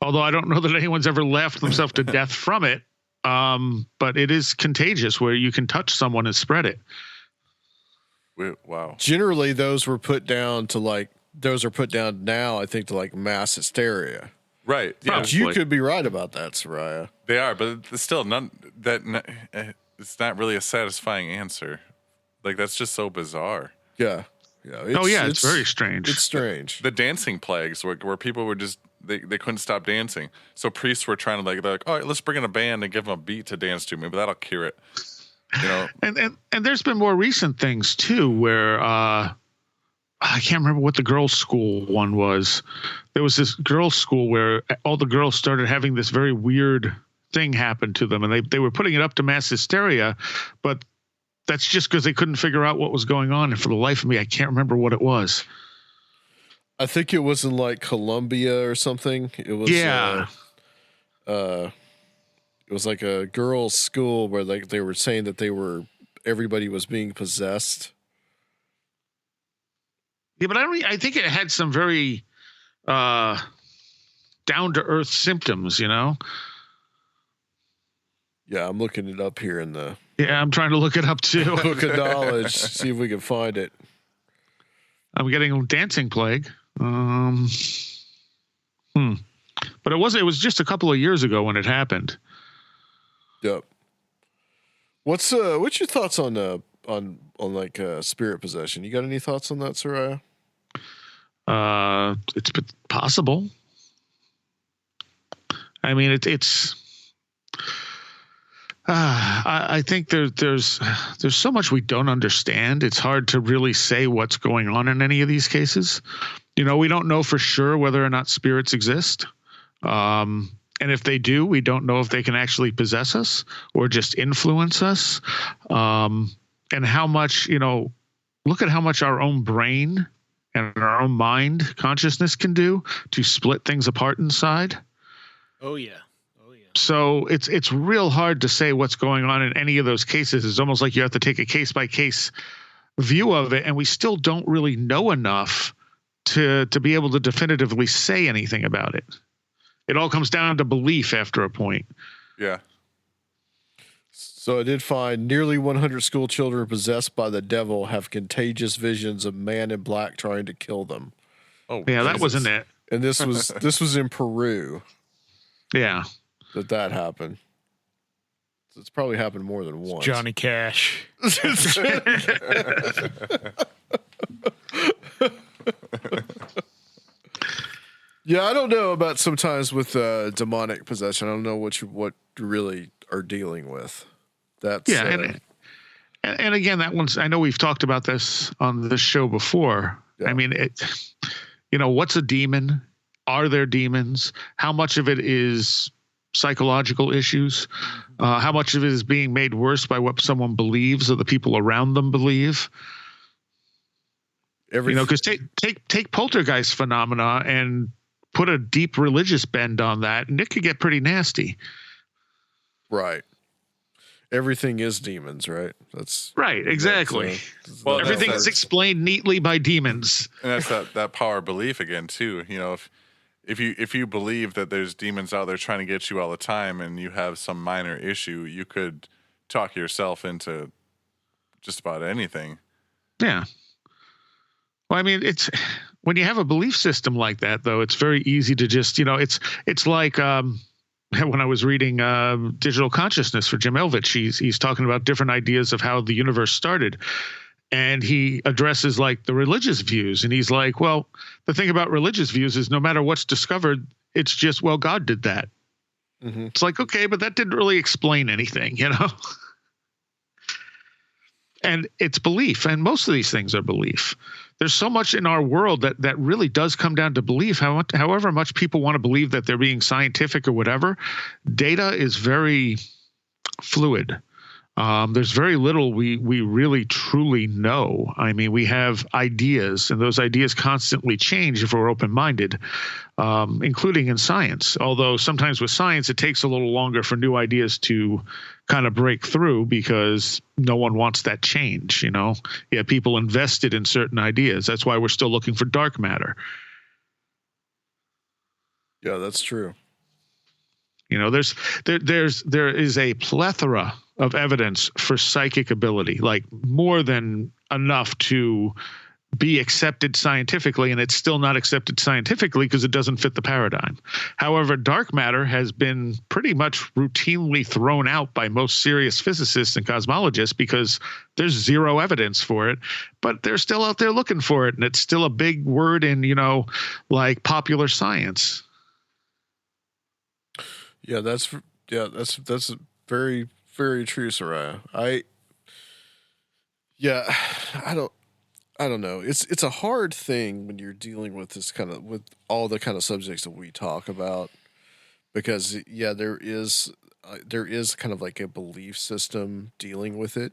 Although I don't know that anyone's ever laughed themselves to death from it. But it is contagious where you can touch someone and spread it. Wow. Generally those are put down now, I think, to like mass hysteria. Right. Yeah. But you could be right about that, Seriah. They are, but it's still it's not really a satisfying answer. Like that's just so bizarre. Yeah. Yeah. It's very strange. It's strange. The dancing plagues where people were just they couldn't stop dancing. So priests were trying to they're like, all right, let's bring in a band and give them a beat to dance to. Maybe that'll cure it. And there's been more recent things too where I can't remember what the girls' school one was. There was this girls' school where all the girls started having this very weird thing happen to them, and they were putting it up to mass hysteria, but that's just because they couldn't figure out what was going on. And for the life of me, I can't remember what it was. I think it was in like Colombia or something. It was it was like a girls' school where they were saying that everybody was being possessed. Yeah, but I think it had some very down to earth symptoms, Yeah, I'm looking it up here in the. Yeah, I'm trying to look it up too. Book of Knowledge. See if we can find it. I'm getting a dancing plague. But it was just a couple of years ago when it happened. Yep. What's your thoughts on like spirit possession? You got any thoughts on that, Seriah? It's possible. I mean, it's. I think there's so much we don't understand. It's hard to really say what's going on in any of these cases. We don't know for sure whether or not spirits exist. And if they do, we don't know if they can actually possess us or just influence us. And how much, look at how much our own brain and our own mind consciousness can do to split things apart inside. Oh, yeah. So it's real hard to say what's going on in any of those cases. It's almost like you have to take a case by case view of it. And we still don't really know enough to be able to definitively say anything about it. It all comes down to belief after a point. Yeah. So I did find nearly 100 school children possessed by the devil have contagious visions of man in black trying to kill them. Oh, Yeah, that Jesus. wasn't it. And this was in Peru Yeah. that happened. So it's probably happened more than once. Johnny Cash. Yeah, I don't know about sometimes with demonic possession. I don't know what you really are dealing with. That's and again, that one's. I know we've talked about this on this show before. Yeah. I mean, what's a demon? Are there demons? How much of it is psychological issues? How much of it is being made worse by what someone believes or the people around them believe? Because take poltergeist phenomena and put a deep religious bend on that, and it could get pretty nasty. Right. Everything is demons, right? That's right. Exactly. Well, everything is explained neatly by demons. And that's that power of belief again, too. If you believe that there's demons out there trying to get you all the time, and you have some minor issue, you could talk yourself into just about anything. Yeah. Well, I mean, it's when you have a belief system like that, though, it's very easy to just, it's like when I was reading Digital Consciousness for Jim Elvich, he's talking about different ideas of how the universe started. And he addresses like the religious views. And he's like, well, the thing about religious views is no matter what's discovered, it's just, well, God did that. Mm-hmm. It's like, okay, but that didn't really explain anything, And it's belief. And most of these things are belief. There's so much in our world that really does come down to belief. However much people want to believe that they're being scientific or whatever, data is very fluid. There's very little we really truly know. I mean, we have ideas, and those ideas constantly change if we're open-minded, including in science. Although sometimes with science, it takes a little longer for new ideas to kind of break through because no one wants that change, Yeah, people invested in certain ideas. That's why we're still looking for dark matter. Yeah, that's true. There is a plethora of evidence for psychic ability, like more than enough to be accepted scientifically, and it's still not accepted scientifically because it doesn't fit the paradigm. However, dark matter has been pretty much routinely thrown out by most serious physicists and cosmologists because there's zero evidence for it, but they're still out there looking for it, and it's still a big word in, like popular science. Yeah, that's very, very true, Seriah. I don't know. It's a hard thing when you're dealing with with all the kind of subjects that we talk about, because there is kind of like a belief system dealing with it,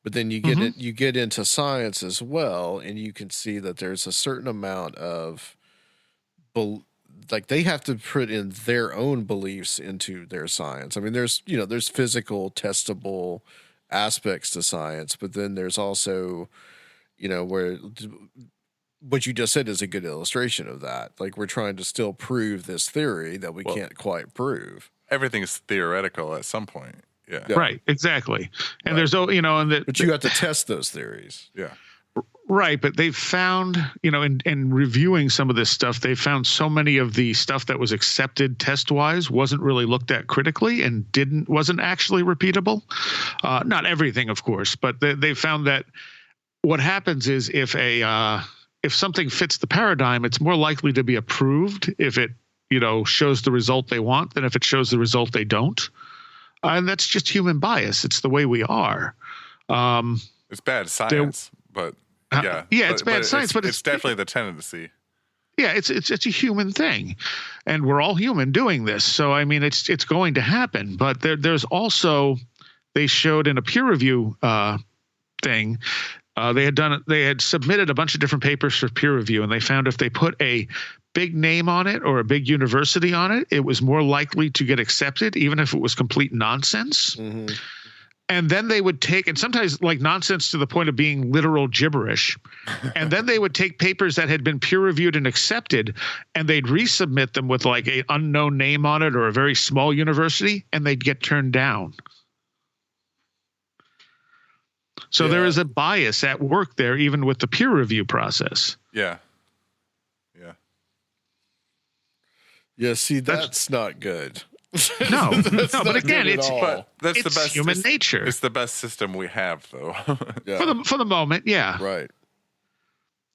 but then you get into science as well, and you can see that there's a certain amount of like they have to put in their own beliefs into their science. I mean, there's physical testable aspects to science, but then there's also, where what you just said is a good illustration of that. Like we're trying to still prove this theory that we can't quite prove. Everything's theoretical at some point. Yeah. Right. Exactly. And there's, but you have to test those theories. Yeah. Right, but they've found, in reviewing some of this stuff, they found so many of the stuff that was accepted test-wise wasn't really looked at critically and wasn't actually repeatable. Not everything, of course, but they found that what happens is if something fits the paradigm, it's more likely to be approved if it, shows the result they want than if it shows the result they don't. And that's just human bias. It's the way we are. It's bad science, but... it's bad science, but it's definitely the tendency. Yeah, it's a human thing, and we're all human doing this. So I mean, it's going to happen. But there's also, they showed in a peer review thing, they had submitted a bunch of different papers for peer review, and they found if they put a big name on it or a big university on it, it was more likely to get accepted, even if it was complete nonsense. Mm-hmm. And then they would take, and sometimes like nonsense to the point of being literal gibberish. And then they would take papers that had been peer reviewed and accepted, and they'd resubmit them with like an unknown name on it or a very small university, and they'd get turned down. So there is a bias at work there, even with the peer review process. Yeah. Yeah, see, that's not good. No, but again, that's the best human nature. It's the best system we have, though. Yeah. For the moment, yeah. Right.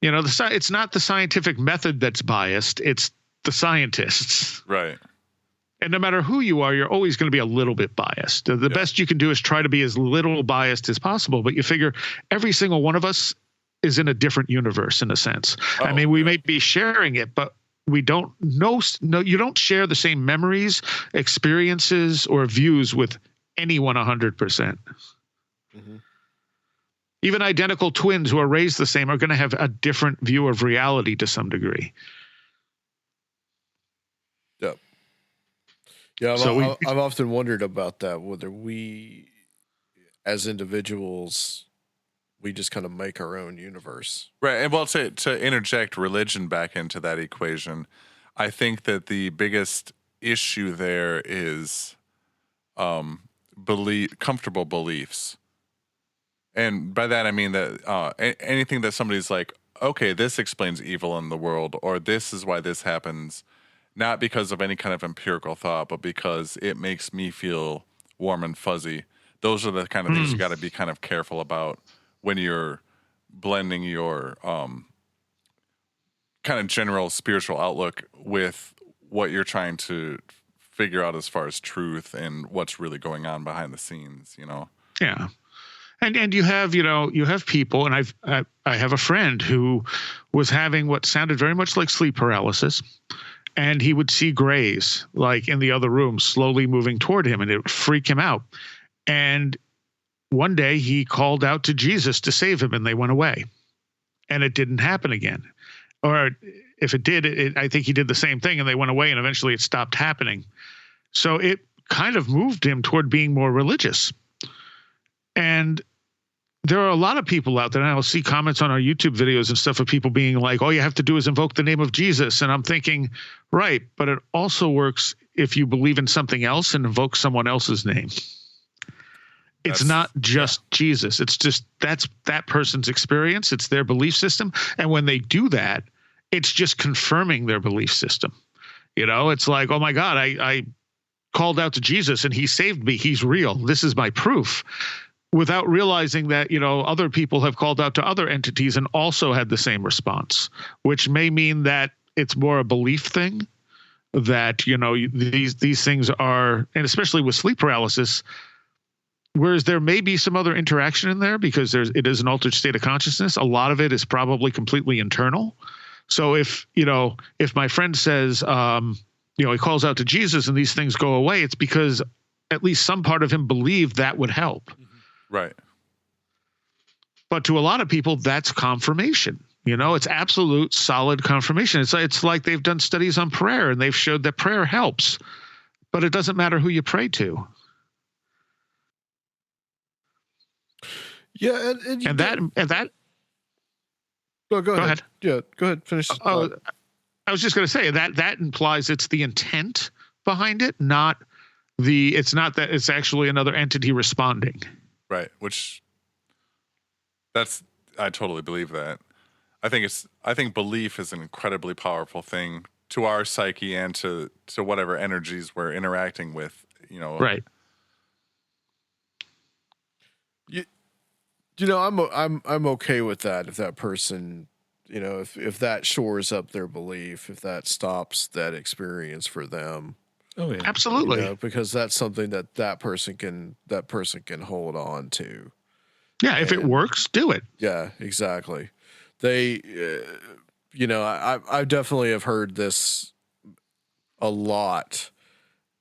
You know, it's not the scientific method that's biased; it's the scientists. Right. And no matter who you are, you're always going to be a little bit biased. The best you can do is try to be as little biased as possible. But you figure every single one of us is in a different universe, in a sense. I mean, we may be sharing it, but we don't know. No, you don't share the same memories, experiences, or views with anyone 100%. Mm-hmm. Even identical twins who are raised the same are going to have a different view of reality to some degree. Yep. Yeah, I've often wondered about that, whether we, as individuals, we just kind of make our own universe. Right. And well, to interject religion back into that equation, I think that the biggest issue there is comfortable beliefs. And by that, I mean that anything that somebody's like, okay, this explains evil in the world, or this is why this happens, not because of any kind of empirical thought, but because it makes me feel warm and fuzzy. Those are the kind of things you got to be kind of careful about when you're blending your kind of general spiritual outlook with what you're trying to figure out as far as truth and what's really going on behind the scenes, you know? Yeah. And you have people, and I have a friend who was having what sounded very much like sleep paralysis, and he would see grays like in the other room slowly moving toward him, and it would freak him out. And one day he called out to Jesus to save him, and they went away, and it didn't happen again. Or if it did, I think he did the same thing, and they went away, and eventually it stopped happening. So it kind of moved him toward being more religious. And there are a lot of people out there, and I'll see comments on our YouTube videos and stuff of people being like, all you have to do is invoke the name of Jesus. And I'm thinking, right, but it also works if you believe in something else and invoke someone else's name. It's not just Jesus. It's just that's that person's experience. It's their belief system. And when they do that, it's just confirming their belief system. You know, it's like, oh my God, I called out to Jesus and he saved me. He's real. This is my proof. Without realizing that, you know, other people have called out to other entities and also had the same response, which may mean that it's more a belief thing, that, you know, these things are, and especially with sleep paralysis, whereas there may be some other interaction in there because it is an altered state of consciousness. A lot of it is probably completely internal. So if my friend says, he calls out to Jesus and these things go away, it's because at least some part of him believed that would help. Right. But to a lot of people, that's confirmation. You know, it's absolute solid confirmation. It's like they've done studies on prayer and they've showed that prayer helps, but it doesn't matter who you pray to. Yeah, and that. Oh, go ahead. Yeah, go ahead. Finish. I was just going to say that implies it's the intent behind it, not it's not that it's actually another entity responding. Right. I totally believe that. I think belief is an incredibly powerful thing to our psyche and to whatever energies we're interacting with, you know. Right. You know, I'm okay with that if that person, you know, if that shores up their belief, if that stops that experience for them. Oh yeah, absolutely. You know, because that's something that person can hold on to. Yeah, if it works, do it. Yeah, exactly. They, I definitely have heard this a lot,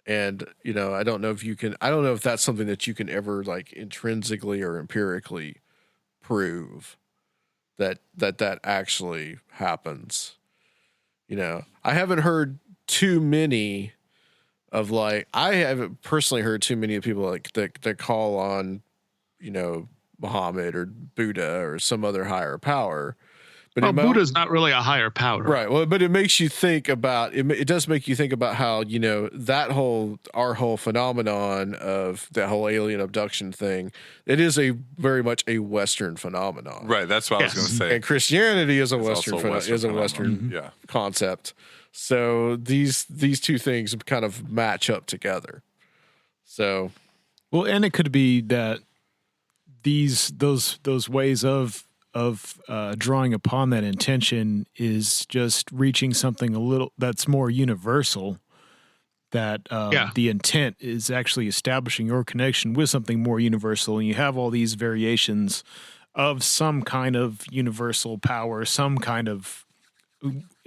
and you know, I don't know if that's something that you can ever like intrinsically or empirically prove that actually happens. You know, I haven't heard too many of I haven't personally heard too many of people like that call on Muhammad or Buddha or some other higher power. But Buddha's not really a higher power. Right. Well, but it makes you think about it does make you think about how, our whole phenomenon of that whole alien abduction thing, it is very much a Western phenomenon. Right. That's what I was going to say. And Christianity is a Western Western concept. So these two things kind of match up together. So, well, and it could be that those ways of drawing upon that intention is just reaching something a little that's more universal, that the intent is actually establishing your connection with something more universal, and you have all these variations of some kind of universal power, some kind of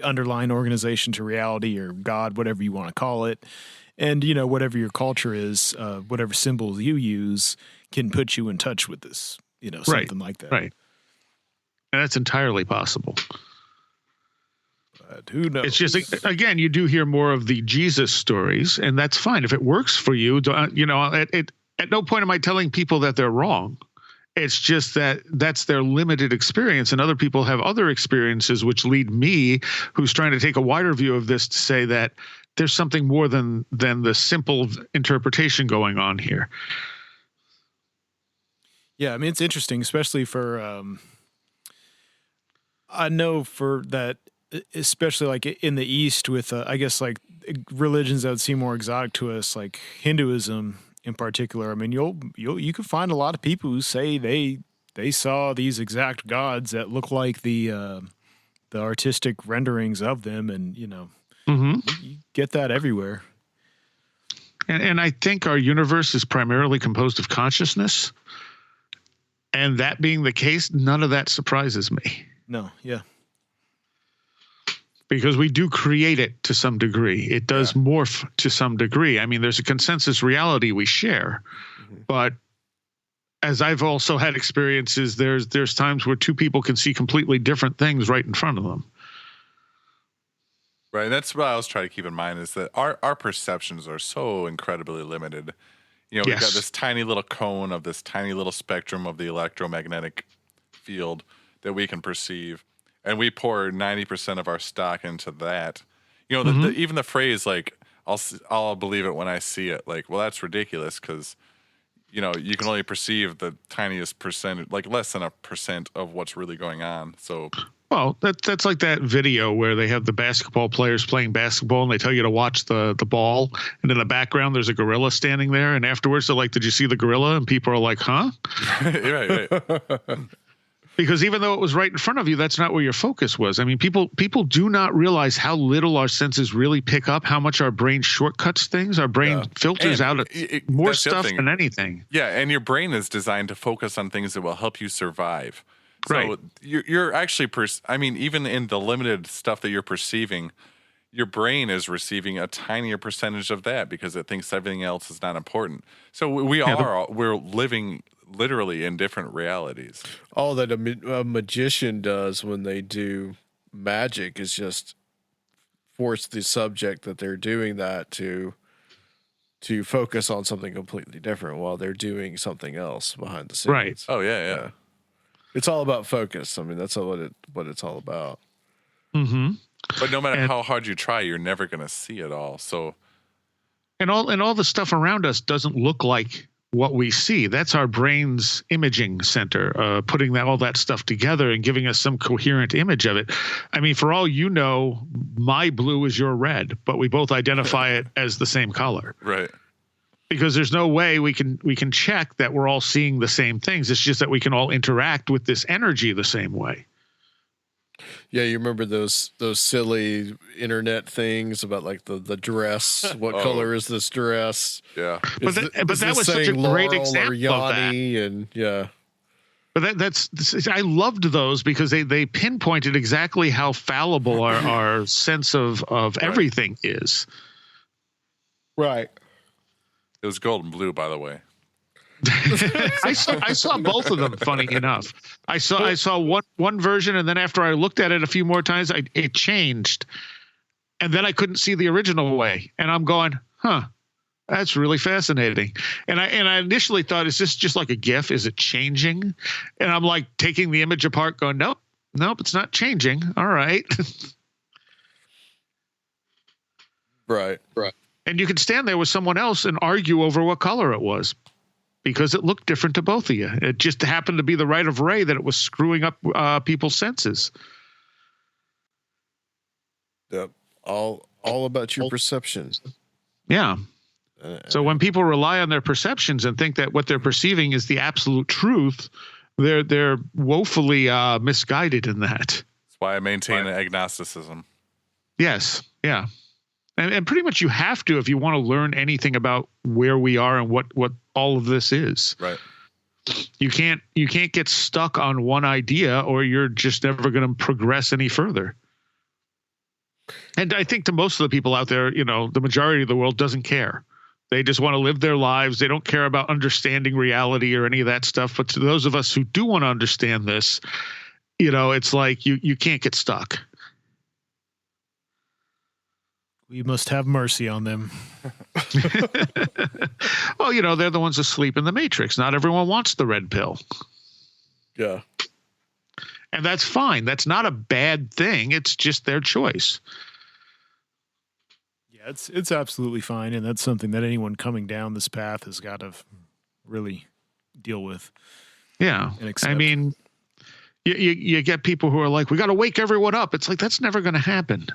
underlying organization to reality or God, whatever you want to call it. And, whatever your culture is, whatever symbols you use can put you in touch with this, something like that. Right. And that's entirely possible. But who knows? It's just, again, you do hear more of the Jesus stories, and that's fine. If it works for you, at no point am I telling people that they're wrong. It's just that that's their limited experience, and other people have other experiences, which lead me, who's trying to take a wider view of this, to say that there's something more than the simple interpretation going on here. Yeah, I mean, it's interesting, especially for I know for that, especially like in the East with, I guess, like religions that would seem more exotic to us, like Hinduism in particular. I mean, you can find a lot of people who say they saw these exact gods that look like the artistic renderings of them, and you get that everywhere. And I think our universe is primarily composed of consciousness, and that being the case, none of that surprises me. No, yeah. Because we do create it to some degree. It does morph to some degree. I mean, there's a consensus reality we share. But as I've also had experiences, there's times where two people can see completely different things right in front of them. Right. That's what I was trying to keep in mind, is that our perceptions are so incredibly limited. We've got this tiny little cone of this tiny little spectrum of the electromagnetic field that we can perceive, and we pour 90% of our stock into that. Even the phrase, like, I'll believe it when I see it. Like, well, that's ridiculous, because you can only perceive the tiniest percent, like less than 1% of what's really going on. So, well, that's like that video where they have the basketball players playing basketball, and they tell you to watch the ball, and in the background there's a gorilla standing there, and afterwards they're like, "Did you see the gorilla?" And people are like, "Huh?" right. Because even though it was right in front of you, that's not where your focus was. I mean, people do not realize how little our senses really pick up, how much our brain shortcuts things. Our brain filters out more stuff than anything. Yeah, and your brain is designed to focus on things that will help you survive. So right. You're actually, even in the limited stuff that you're perceiving, your brain is receiving a tinier percentage of that because it thinks everything else is not important. So we're living literally in different realities. All that a magician does when they do magic is just force the subject that they're doing that to focus on something completely different while they're doing something else behind the scenes. Right. Oh yeah. It's all about focus. I mean, that's what it's all about. Mm-hmm. But no matter how hard you try, you're never going to see it all. So, and all the stuff around us doesn't look like what we see. That's our brain's imaging center, putting all that stuff together and giving us some coherent image of it. I mean, for all you know, my blue is your red, but we both identify it as the same color. Right. Because there's no way we can check that we're all seeing the same things. It's just that we can all interact with this energy the same way. Yeah, you remember those silly internet things about like the dress? What color is this dress? Yeah, but that was such a great example of that. And yeah, but that's I loved those because they pinpointed exactly how fallible our sense of everything is. Right. It was gold and blue, by the way. I saw both of them. Funny enough, I saw one version, and then after I looked at it a few more times, it changed, and then I couldn't see the original way, and I'm going, huh? That's really fascinating. And I initially thought, is this just like a GIF? Is it changing? And I'm like taking the image apart going, nope, it's not changing. All right. Right. And you could stand there with someone else and argue over what color it was because it looked different to both of you. It just happened to be the right of way that it was screwing up people's senses. Yep. All about your perceptions. Yeah. So when people rely on their perceptions and think that what they're perceiving is the absolute truth, they're woefully misguided in that. That's why I maintain agnosticism. Yes. Yeah. And pretty much you have to if you want to learn anything about where we are and what all of this is. Right. You can't get stuck on one idea or you're just never going to progress any further. And I think to most of the people out there, the majority of the world doesn't care. They just want to live their lives. They don't care about understanding reality or any of that stuff. But to those of us who do want to understand this, it's like you can't get stuck. We must have mercy on them. Well, they're the ones asleep in the Matrix. Not everyone wants the red pill. Yeah. And that's fine. That's not a bad thing. It's just their choice. Yeah, it's absolutely fine. And that's something that anyone coming down this path has got to really deal with. Yeah. And accept. I mean, you get people who are like, we got to wake everyone up. It's like, that's never going to happen.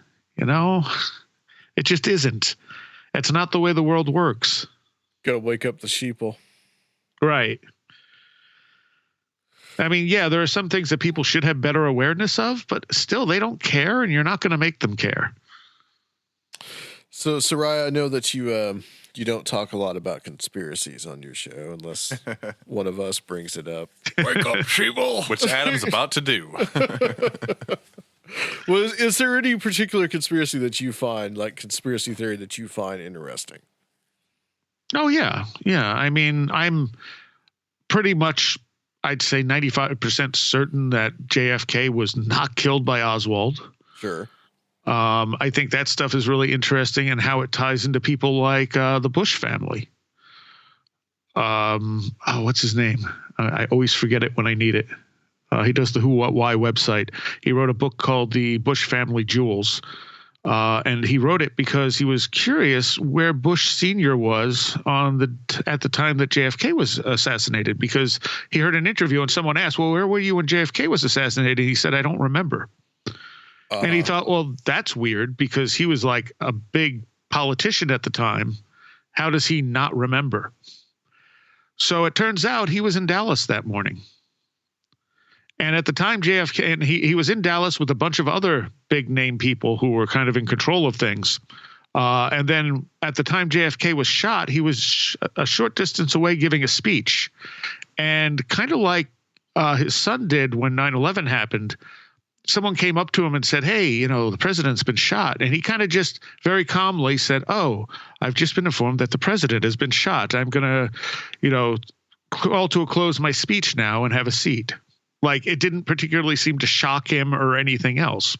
It just isn't. It's not the way the world works. Got to wake up the sheeple. Right. I mean, yeah, there are some things that people should have better awareness of, but still they don't care and you're not going to make them care. So, Seriah, I know that you don't talk a lot about conspiracies on your show unless one of us brings it up. Wake up, sheeple! Which Adam's about to do. Well, is there any particular conspiracy that you find, like conspiracy theory that you find interesting? Oh, yeah. Yeah. I mean, I'm pretty much, I'd say 95% certain that JFK was not killed by Oswald. Sure. I think that stuff is really interesting and how it ties into people like the Bush family. What's his name? I always forget it when I need it. He does the Who, What, Why website. He wrote a book called The Bush Family Jewels. And he wrote it because he was curious where Bush Sr. was at the time that JFK was assassinated, because he heard an interview and someone asked, well, where were you when JFK was assassinated? He said, I don't remember. And he thought, well, that's weird because he was like a big politician at the time. How does he not remember? So it turns out he was in Dallas that morning. And at the time JFK, and he was in Dallas with a bunch of other big name people who were kind of in control of things. And then at the time JFK was shot, he was a short distance away giving a speech. And kind of like his son did when 9/11 happened, someone came up to him and said, hey, the president's been shot. And he kind of just very calmly said, oh, I've just been informed that the president has been shot. I'm going to, call to a close my speech now and have a seat. Like, it didn't particularly seem to shock him or anything else.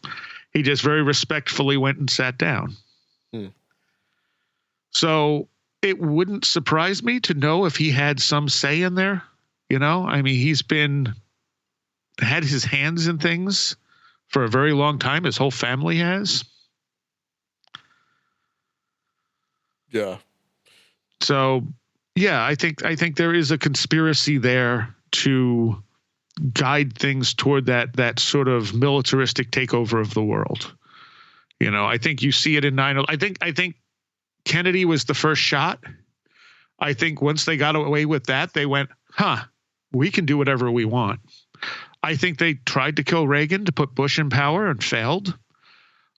He just very respectfully went and sat down. So it wouldn't surprise me to know if he had some say in there. I mean, he's had his hands in things for a very long time. His whole family has. Yeah. So, yeah, I think there is a conspiracy there to guide things toward that sort of militaristic takeover of the world. I think you see it in 9/11. I think Kennedy was the first shot. I think once they got away with that, they went, we can do whatever we want. I think they tried to kill Reagan to put Bush in power and failed.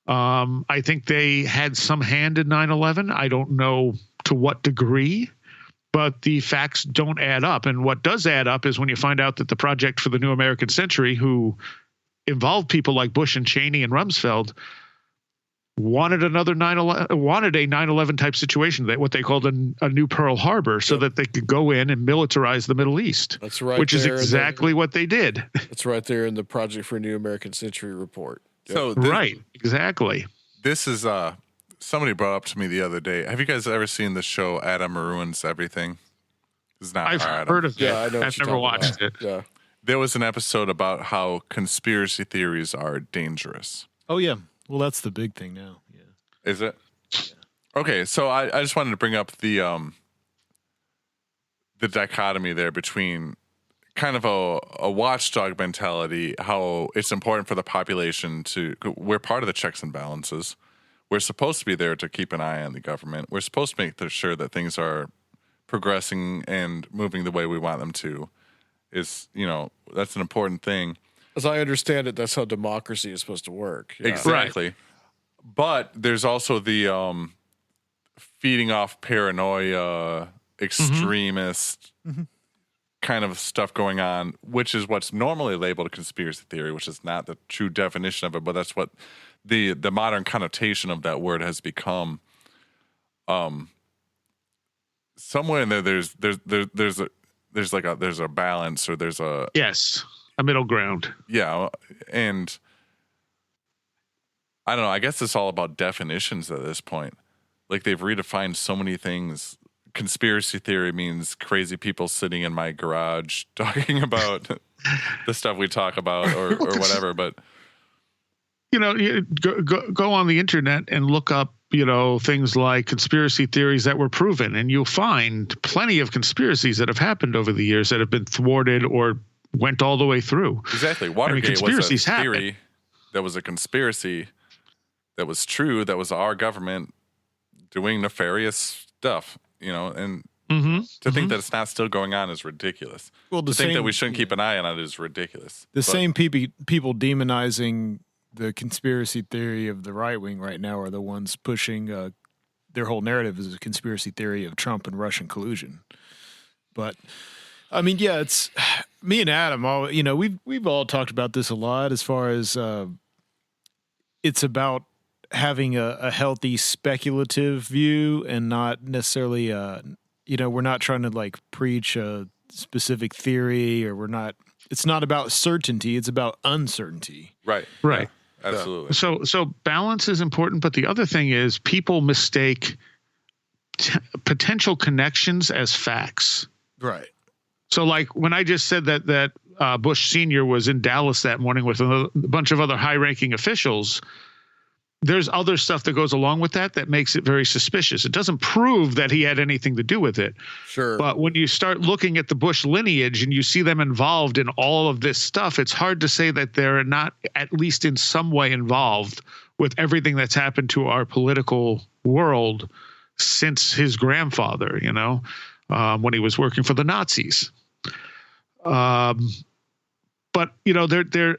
I think they had some hand in 9/11. I don't know to what degree, but the facts don't add up. And what does add up is when you find out that the Project for the New American Century, who involved people like Bush and Cheney and Rumsfeld, wanted a 9/11 type situation, that what they called a new Pearl Harbor, so that they could go in and militarize the Middle East. That's right. Which is exactly what they did. That's right there in the Project for a New American Century report. Yep. So right, exactly. This is somebody brought up to me the other day. Have you guys ever seen the show Adam Ruins Everything? It's not I've Adam. heard of it. Yeah, I know. I've never watched it. Yeah. There was an episode about how conspiracy theories are dangerous. Oh yeah. Well, that's the big thing now. Yeah. Is it? Okay, so I just wanted to bring up the dichotomy there between kind of a watchdog mentality, how it's important for the population we're part of the checks and balances. We're supposed to be there to keep an eye on the government. We're supposed to make sure that things are progressing and moving the way we want them to. That's an important thing. As I understand it, that's how democracy is supposed to work. Yeah. Exactly. Right. But there's also the feeding off paranoia, extremist kind of stuff going on, which is what's normally labeled a conspiracy theory, which is not the true definition of it, but that's what the modern connotation of that word has become. Somewhere in there, there's a balance, or there's a middle ground. Yeah, and I don't know. I guess it's all about definitions at this point. Like, they've redefined so many things. Conspiracy theory means crazy people sitting in my garage talking about the stuff we talk about, or whatever. But you go on the internet and look up, things like conspiracy theories that were proven, and you'll find plenty of conspiracies that have happened over the years that have been thwarted or went all the way through. Exactly. Watergate was a theory that was a conspiracy that was true, that was our government doing nefarious stuff, and to think that it's not still going on is ridiculous. Well, to think that we shouldn't keep an eye on it is ridiculous. Same people demonizing the conspiracy theory of the right wing right now are the ones pushing their whole narrative is a conspiracy theory of Trump and Russian collusion. But I mean, yeah, it's me and Adam. We've all talked about this a lot as far as it's about having a healthy speculative view and not necessarily we're not trying to like preach a specific theory, or it's not about certainty, it's about uncertainty. Right. Yeah, absolutely. So balance is important, but the other thing is people mistake potential connections as facts. Right. So like when I just said that Bush Sr. was in Dallas that morning with a bunch of other high-ranking officials, there's other stuff that goes along with that makes it very suspicious. It doesn't prove that he had anything to do with it. Sure. But when you start looking at the Bush lineage and you see them involved in all of this stuff, it's hard to say that they're not at least in some way involved with everything that's happened to our political world since his grandfather, when he was working for the Nazis. But, they're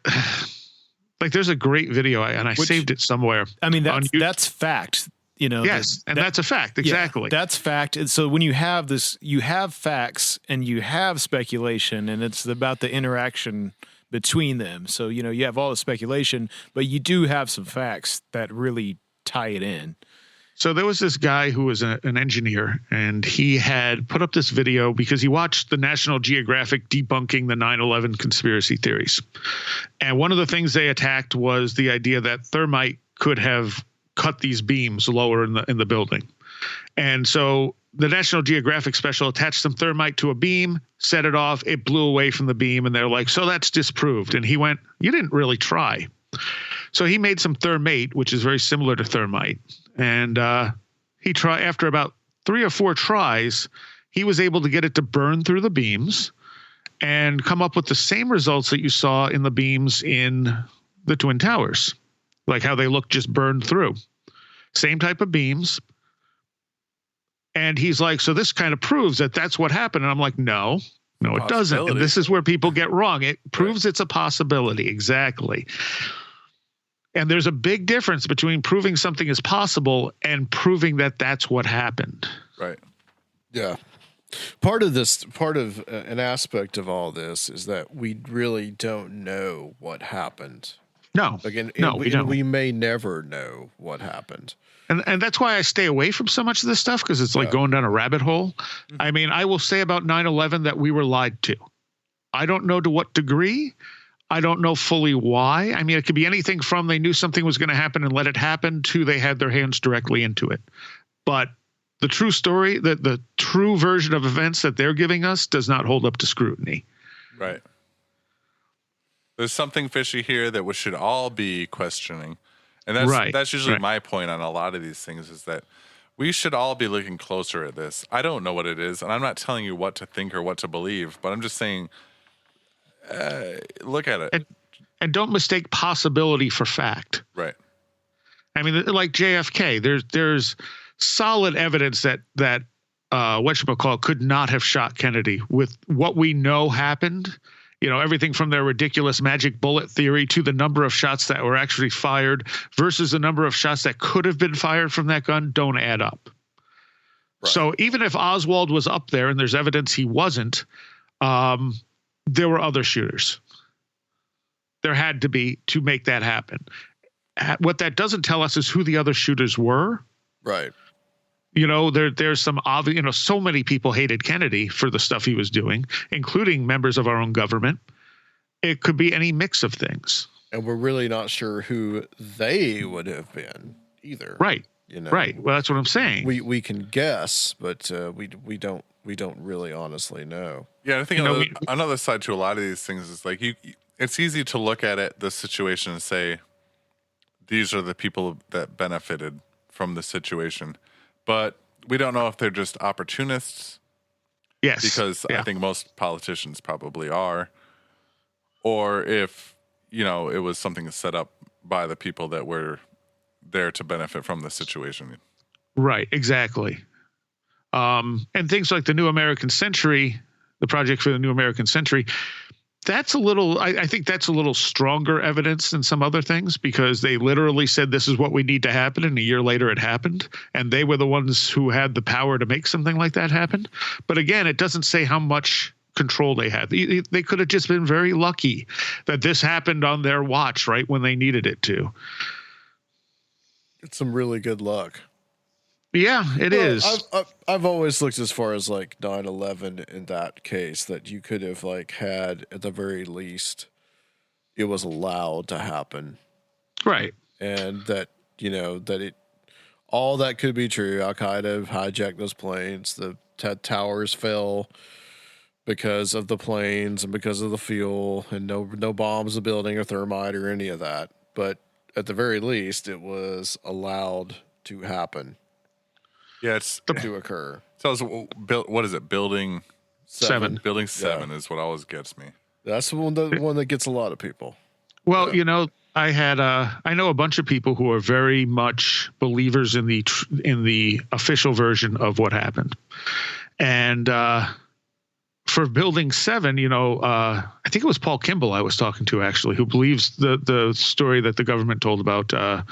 like, there's a great video, and I saved it somewhere. I mean, that's fact, Yes, that's a fact. Exactly. Yeah, that's fact. And so when you have this, you have facts and you have speculation, and it's about the interaction between them. So, you have all the speculation, but you do have some facts that really tie it in. So there was this guy who was an engineer, and he had put up this video because he watched the National Geographic debunking the 9/11 conspiracy theories. And one of the things they attacked was the idea that thermite could have cut these beams lower in the building. And so the National Geographic special attached some thermite to a beam, set it off, it blew away from the beam, and they're like, so that's disproved. And he went, you didn't really try. So he made some thermate, which is very similar to thermite. And he tried, after about 3 or 4 tries, he was able to get it to burn through the beams and come up with the same results that you saw in the beams in the Twin Towers, like how they look just burned through. Same type of beams. And he's like, so this kind of proves that that's what happened. And I'm like, no, it doesn't. And this is where people get wrong. It proves it's a possibility. Exactly. And there's a big difference between proving something is possible and proving that that's what happened. Right. Yeah. Part of an aspect of all this is that we really don't know what happened. No. Again, we don't. We may never know what happened. And that's why I stay away from so much of this stuff, because it's like going down a rabbit hole. I mean, I will say about 9/11 that we were lied to. I don't know to what degree. I don't know fully why. I mean, it could be anything from they knew something was going to happen and let it happen to they had their hands directly into it. But the true story, the true version of events that they're giving us does not hold up to scrutiny. Right. There's something fishy here that we should all be questioning. And that's usually my point on a lot of these things, is that we should all be looking closer at this. I don't know what it is, and I'm not telling you what to think or what to believe, but I'm just saying, look at it. And don't mistake possibility for fact. Right. I mean, like JFK, there's solid evidence that whatchamacallit could not have shot Kennedy with what we know happened. You know, everything from their ridiculous magic bullet theory to the number of shots that were actually fired versus the number of shots that could have been fired from that gun don't add up. Right. So even if Oswald was up there and there's evidence he wasn't, there were other shooters. There had to be to make that happen. What that doesn't tell us is who the other shooters were. Right. You know, there's some obvious, you know, so many people hated Kennedy for the stuff he was doing, including members of our own government. It could be any mix of things. And we're really not sure who they would have been either. Right. You know, right. Well, that's what I'm saying. We can guess, but we don't really honestly know. Yeah, I think another side to a lot of these things is like it's easy to look at it, the situation, and say these are the people that benefited from the situation. But we don't know if they're just opportunists. Yes. Because I think most politicians probably are. Or if, you know, it was something set up by the people that were there to benefit from the situation. Right, exactly. And things like the New American Century, the project for the New American Century, that's a little, I think that's a little stronger evidence than some other things, because they literally said this is what we need to happen, and a year later it happened, and they were the ones who had the power to make something like that happen. But again, it doesn't say how much control they had. They could have just been very lucky that this happened on their watch, right when they needed it to. It's some really good luck. Yeah, it is. I've always looked as far as like 9/11 in that case, that you could have like had, at the very least, it was allowed to happen. Right. And that, you know, that all that could be true. Al-Qaeda hijacked those planes. The towers fell because of the planes and because of the fuel, and no bombs in the building or thermite or any of that. But at the very least, it was allowed to happen. Yeah, it's to occur. So what is it? Building 7. Building 7 is what always gets me. That's the one that gets a lot of people. Well, you know, I know a bunch of people who are very much believers in the official version of what happened, and for Building 7, you know, I think it was Paul Kimball I was talking to, actually, who believes the story that the government told about. I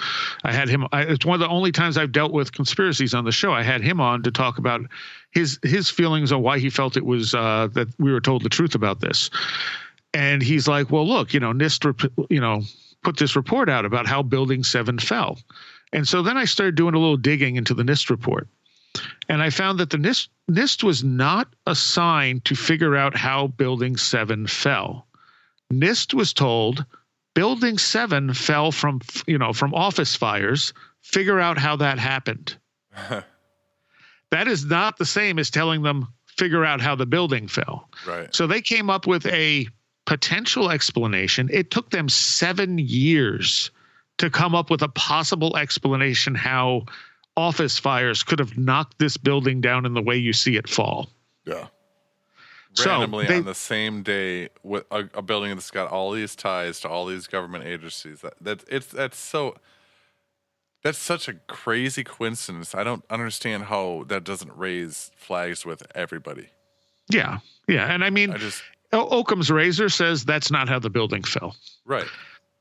had him. It's one of the only times I've dealt with conspiracies on the show. I had him on to talk about his feelings on why he felt it was that we were told the truth about this. And he's like, well, look, you know, NIST, you know, put this report out about how Building 7 fell. And so then I started doing a little digging into the NIST report. And I found that the NIST was not assigned to figure out how Building 7 fell. NIST was told Building 7 fell from office fires. Figure out how that happened. That is not the same as telling them figure out how the building fell. Right. So they came up with a potential explanation. It took them 7 years to come up with a possible explanation how office fires could have knocked this building down in the way you see it fall. Yeah. Randomly on the same day, with a building that's got all these ties to all these government agencies. That's such a crazy coincidence. I don't understand how that doesn't raise flags with everybody. Yeah. Yeah. And I mean, Occam's razor says that's not how the building fell. Right.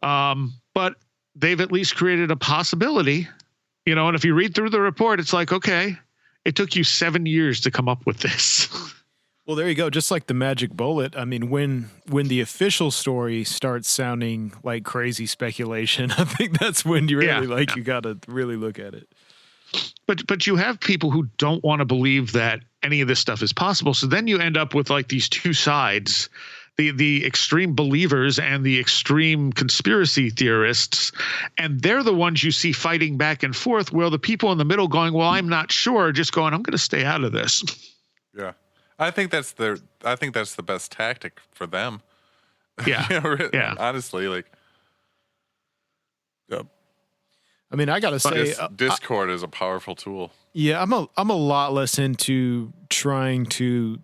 But they've at least created a possibility. You know, and if you read through the report, it's like, okay, it took you 7 years to come up with this. Well, there you go. Just like the magic bullet. I mean, when the official story starts sounding like crazy speculation, I think that's when you really you got to really look at it. But you have people who don't want to believe that any of this stuff is possible. So then you end up with like these two sides the extreme believers and the extreme conspiracy theorists, and they're the ones you see fighting back and forth, while the people in the middle going, well, I'm not sure, just going, I'm going to stay out of this. Yeah. I think that's the best tactic for them. Yeah. Yeah. Honestly, like, I mean, I gotta say, Discord is a powerful tool. Yeah, I'm a lot less into trying to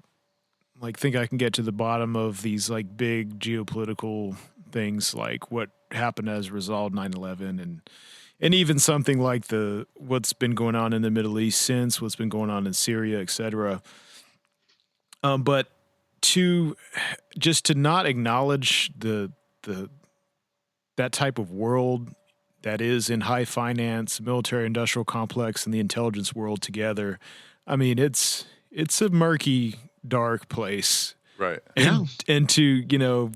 like think I can get to the bottom of these like big geopolitical things, like what happened as a result of 9/11, and even something like what's been going on in the Middle East since, what's been going on in Syria, etc. But to not acknowledge that type of world that is in high finance, military industrial complex, and the intelligence world together, I mean, it's a murky, dark place. Right. And to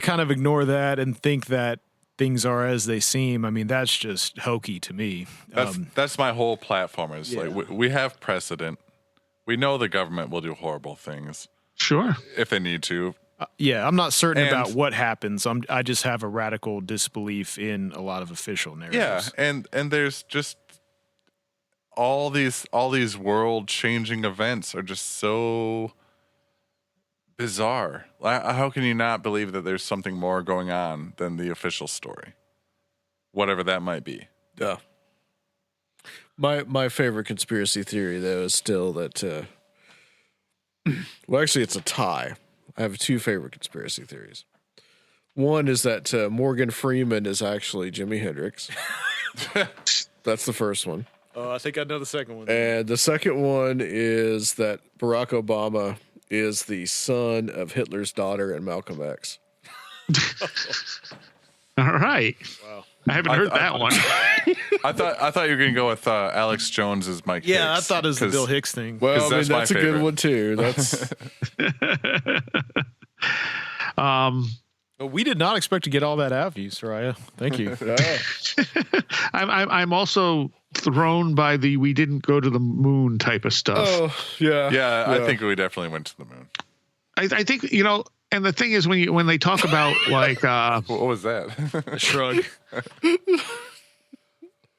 kind of ignore that and think that things are as they seem, I mean, that's just hokey to me. That's my whole platform is like, we have precedent. We know the government will do horrible things. Sure. If they need to. I'm not certain about what happens. I just have a radical disbelief in a lot of official narratives. Yeah, and there's just all these world-changing events are just so bizarre. How can you not believe that there's something more going on than the official story, whatever that might be? Yeah. My favorite conspiracy theory though is still that. Well, actually, it's a tie. I have two favorite conspiracy theories. One is that Morgan Freeman is actually Jimi Hendrix. That's the first one. I think I know the second one. And the second one is that Barack Obama is the son of Hitler's daughter and Malcolm X. All right. Wow. I haven't heard that one. I thought you were going to go with Alex Jones as Mike Hicks. I thought it was the Bill Hicks thing. Well, I mean, that's a good one too. That's we did not expect to get all that out of you, Seriah. Thank you. I'm also thrown by the we didn't go to the moon type of stuff. Oh, yeah. Yeah, I think we definitely went to the moon. I think, and the thing is when they talk about like what was that? A shrug.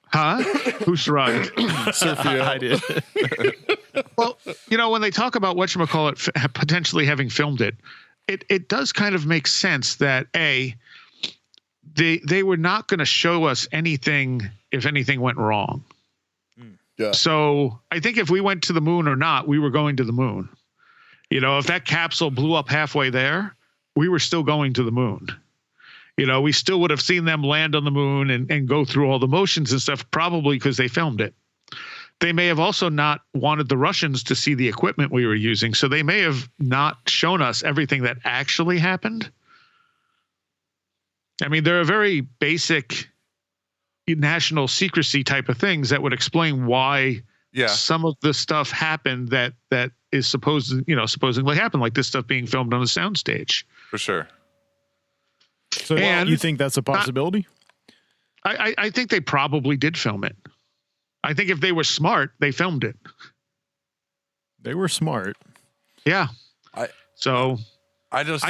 Huh? Who shrugged? I did. Well, when they talk about whatchamacallit potentially having filmed it does kind of make sense that they were not going to show us anything if anything went wrong. Yeah. So I think if we went to the moon or not, we were going to the moon. If that capsule blew up halfway there, we were still going to the moon. We still would have seen them land on the moon and go through all the motions and stuff, probably because they filmed it. They may have also not wanted the Russians to see the equipment we were using, so they may have not shown us everything that actually happened. I mean, there are very basic national secrecy type of things that would explain why some of the stuff happened that is supposedly happened, like this stuff being filmed on a soundstage. For sure. So you think that's a possibility? I think they probably did film it. I think if they were smart, they filmed it. They were smart. Yeah. I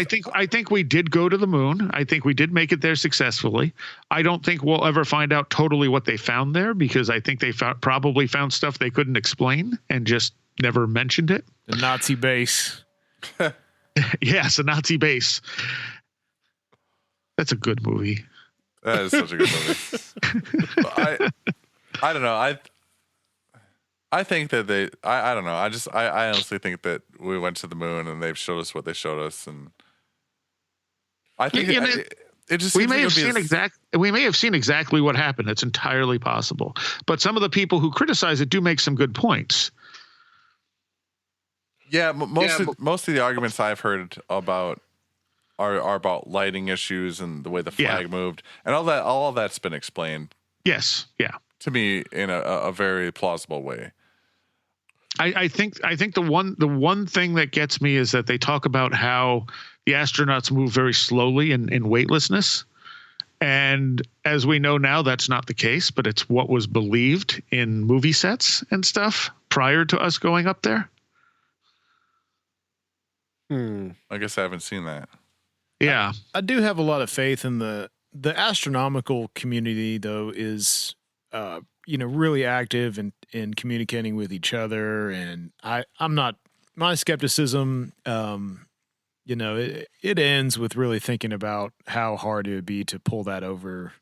think we did go to the moon. I think we did make it there successfully. I don't think we'll ever find out totally what they found there, because I think they probably found stuff they couldn't explain and just never mentioned it. The Nazi base. Yes, a Nazi base. That's a good movie. That is such a good movie. I don't know. I think that I don't know. I honestly think that we went to the moon and they've showed us what they showed us, and I think it just we may have seen exactly what happened. It's entirely possible. But some of the people who criticize it do make some good points. Yeah, most of the arguments I've heard about are about lighting issues and the way the flag moved, and all of that's been explained. Yes, yeah. To me, in a very plausible way. I think the one thing that gets me is that they talk about how the astronauts move very slowly in weightlessness, and as we know now, that's not the case. But it's what was believed in movie sets and stuff prior to us going up there. I guess I haven't seen that. Yeah. I do have a lot of faith in the astronomical community, though, is really active in communicating with each other, and I'm not, my skepticism it ends with really thinking about how hard it would be to pull that over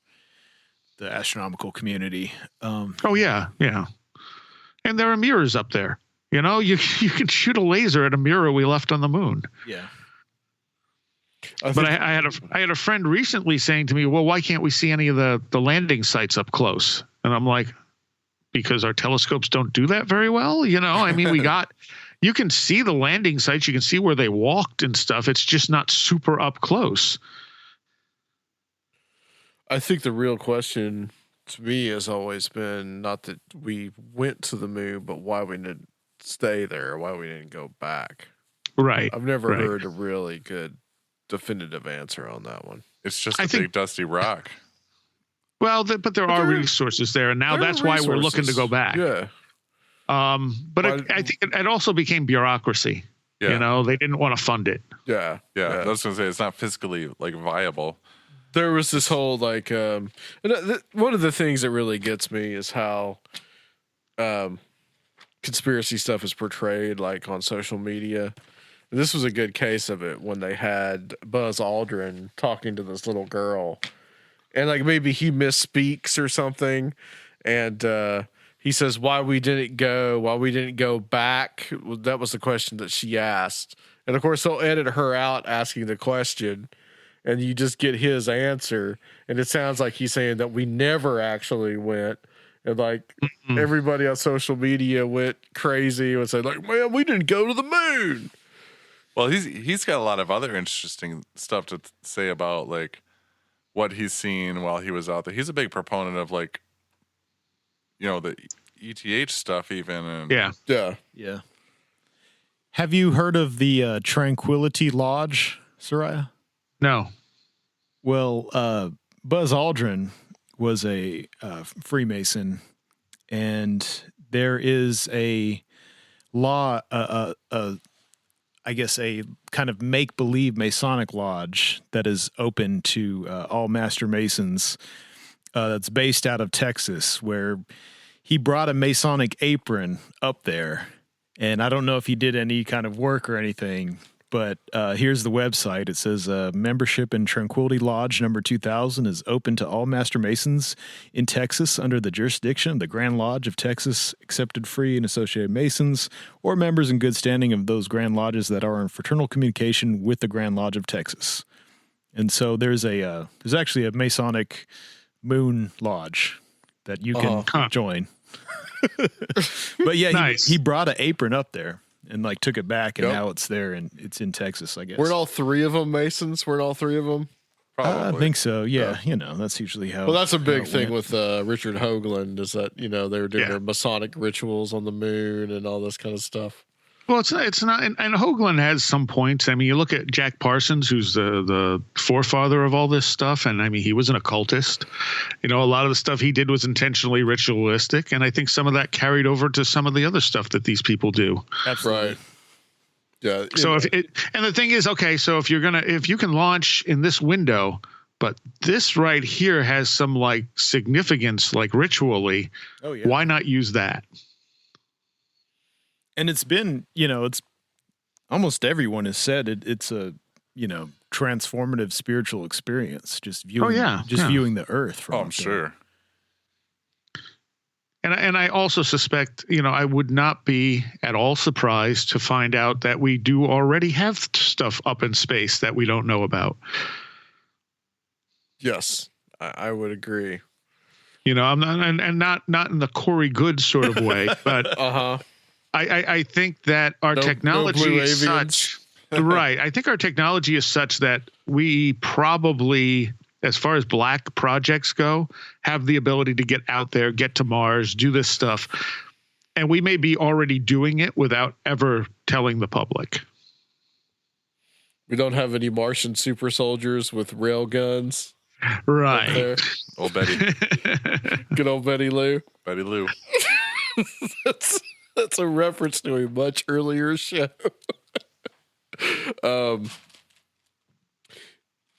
the astronomical community. Oh yeah, yeah. And there are mirrors up there. You can shoot a laser at a mirror we left on the moon. Yeah. But I had a friend recently saying to me, well, why can't we see any of the landing sites up close? And I'm like, because our telescopes don't do that very well. I mean, you can see the landing sites, you can see where they walked and stuff. It's just not super up close. I think the real question to me has always been not that we went to the moon, but why we didn't stay there, why we didn't go back. Right. I've never heard a really good definitive answer on that one. It's just a big dusty rock. Well, but there are resources there, and now that's why we're looking to go back. Yeah. But I think it also became bureaucrocy. Yeah. They didn't want to fund it. Yeah. I was going to say, it's not physically viable. There was this whole one of the things that really gets me is how conspiracy stuff is portrayed on social media. And this was a good case of it when they had Buzz Aldrin talking to this little girl, and maybe he misspeaks or something, and he says why we didn't go back. That was the question that she asked, and of course they'll edit her out asking the question, and you just get his answer, and it sounds like he's saying that we never actually went. And everybody on social media went crazy and said man, we didn't go to the moon. Well, he's got a lot of other interesting stuff to say about what he's seen while he was out there. He's a big proponent of the ETH stuff even. And Yeah. Have you heard of the Tranquility Lodge, Seriah? No. Well, Buzz Aldrin was a Freemason, and there is a law, I guess a kind of make-believe Masonic lodge that is open to all Master Masons that's based out of Texas, where he brought a Masonic apron up there. And I don't know if he did any kind of work or anything, but here's the website. It says membership in Tranquility Lodge number 2000 is open to all Master Masons in Texas under the jurisdiction of the Grand Lodge of Texas, accepted free and associated Masons, or members in good standing of those Grand Lodges that are in fraternal communication with the Grand Lodge of Texas. And so there's actually a Masonic moon lodge that you can join. But yeah, nice. he brought an apron up there and took it back, and now it's there, and it's in Texas, I guess. Weren't all three of them Masons? Weren't all three of them? Probably. I think so. Yeah. That's usually how. Well, that's a big thing with Richard Hoagland is that they were doing their Masonic rituals on the moon and all this kind of stuff. Well, it's not, and Hoagland has some points. I mean, you look at Jack Parsons, who's the forefather of all this stuff, and I mean, he was an occultist. A lot of the stuff he did was intentionally ritualistic, and I think some of that carried over to some of the other stuff that these people do. That's right. Yeah. So and the thing is, okay, so if you can launch in this window, but this right here has some significance, ritually. Oh yeah. Why not use that? And it's been, it's almost everyone has said it's a, transformative spiritual experience. Just viewing, viewing the earth. From I'm sure. And I also suspect, I would not be at all surprised to find out that we do already have stuff up in space that we don't know about. Yes, I would agree. I'm not, and not in the Corey Good sort of way, but I think that our technology is such, right. I think our technology is such that we probably, as far as black projects go, have the ability to get out there, get to Mars, do this stuff. And we may be already doing it without ever telling the public. We don't have any Martian super soldiers with rail guns. Right. Old Betty. Good old Betty Lou. Betty Lou. That's a reference to a much earlier show.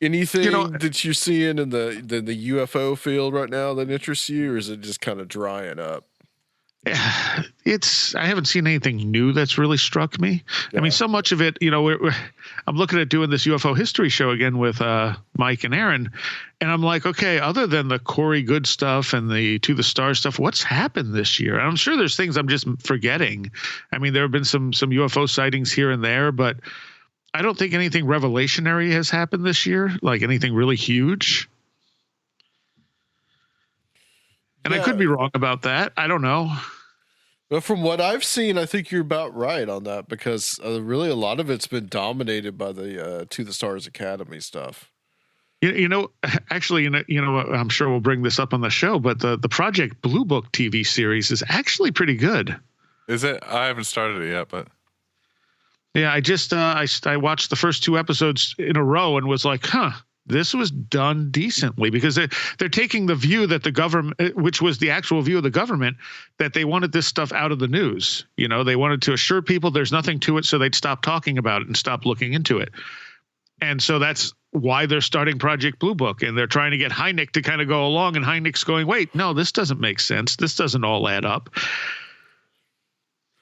Anything that you're seeing in the UFO field right now that interests you, or is it just kind of drying up? I haven't seen anything new that's really struck me. Yeah. I mean, so much of it, I'm looking at doing this UFO history show again with Mike and Aaron, and I'm like, okay, other than the Corey Good stuff and the To the Stars stuff, what's happened this year? And I'm sure there's things I'm just forgetting. I mean, there have been some UFO sightings here and there, but I don't think anything revelationary has happened this year, like anything really huge. And I could be wrong about that. I don't know. But from what I've seen, I think you're about right on that, because really a lot of it's been dominated by the To the Stars Academy stuff. Actually, I'm sure we'll bring this up on the show, but the Project Blue Book TV series is actually pretty good. Is it? I haven't started it yet, but yeah, I just I watched the first 2 episodes in a row and was like, this was done decently, because they're taking the view that the government, which was the actual view of the government, that they wanted this stuff out of the news. They wanted to assure people there's nothing to it, so they'd stop talking about it and stop looking into it. And so that's why they're starting Project Blue Book, and they're trying to get Hynek to kind of go along, and Hynek's going, wait, no, this doesn't make sense. This doesn't all add up.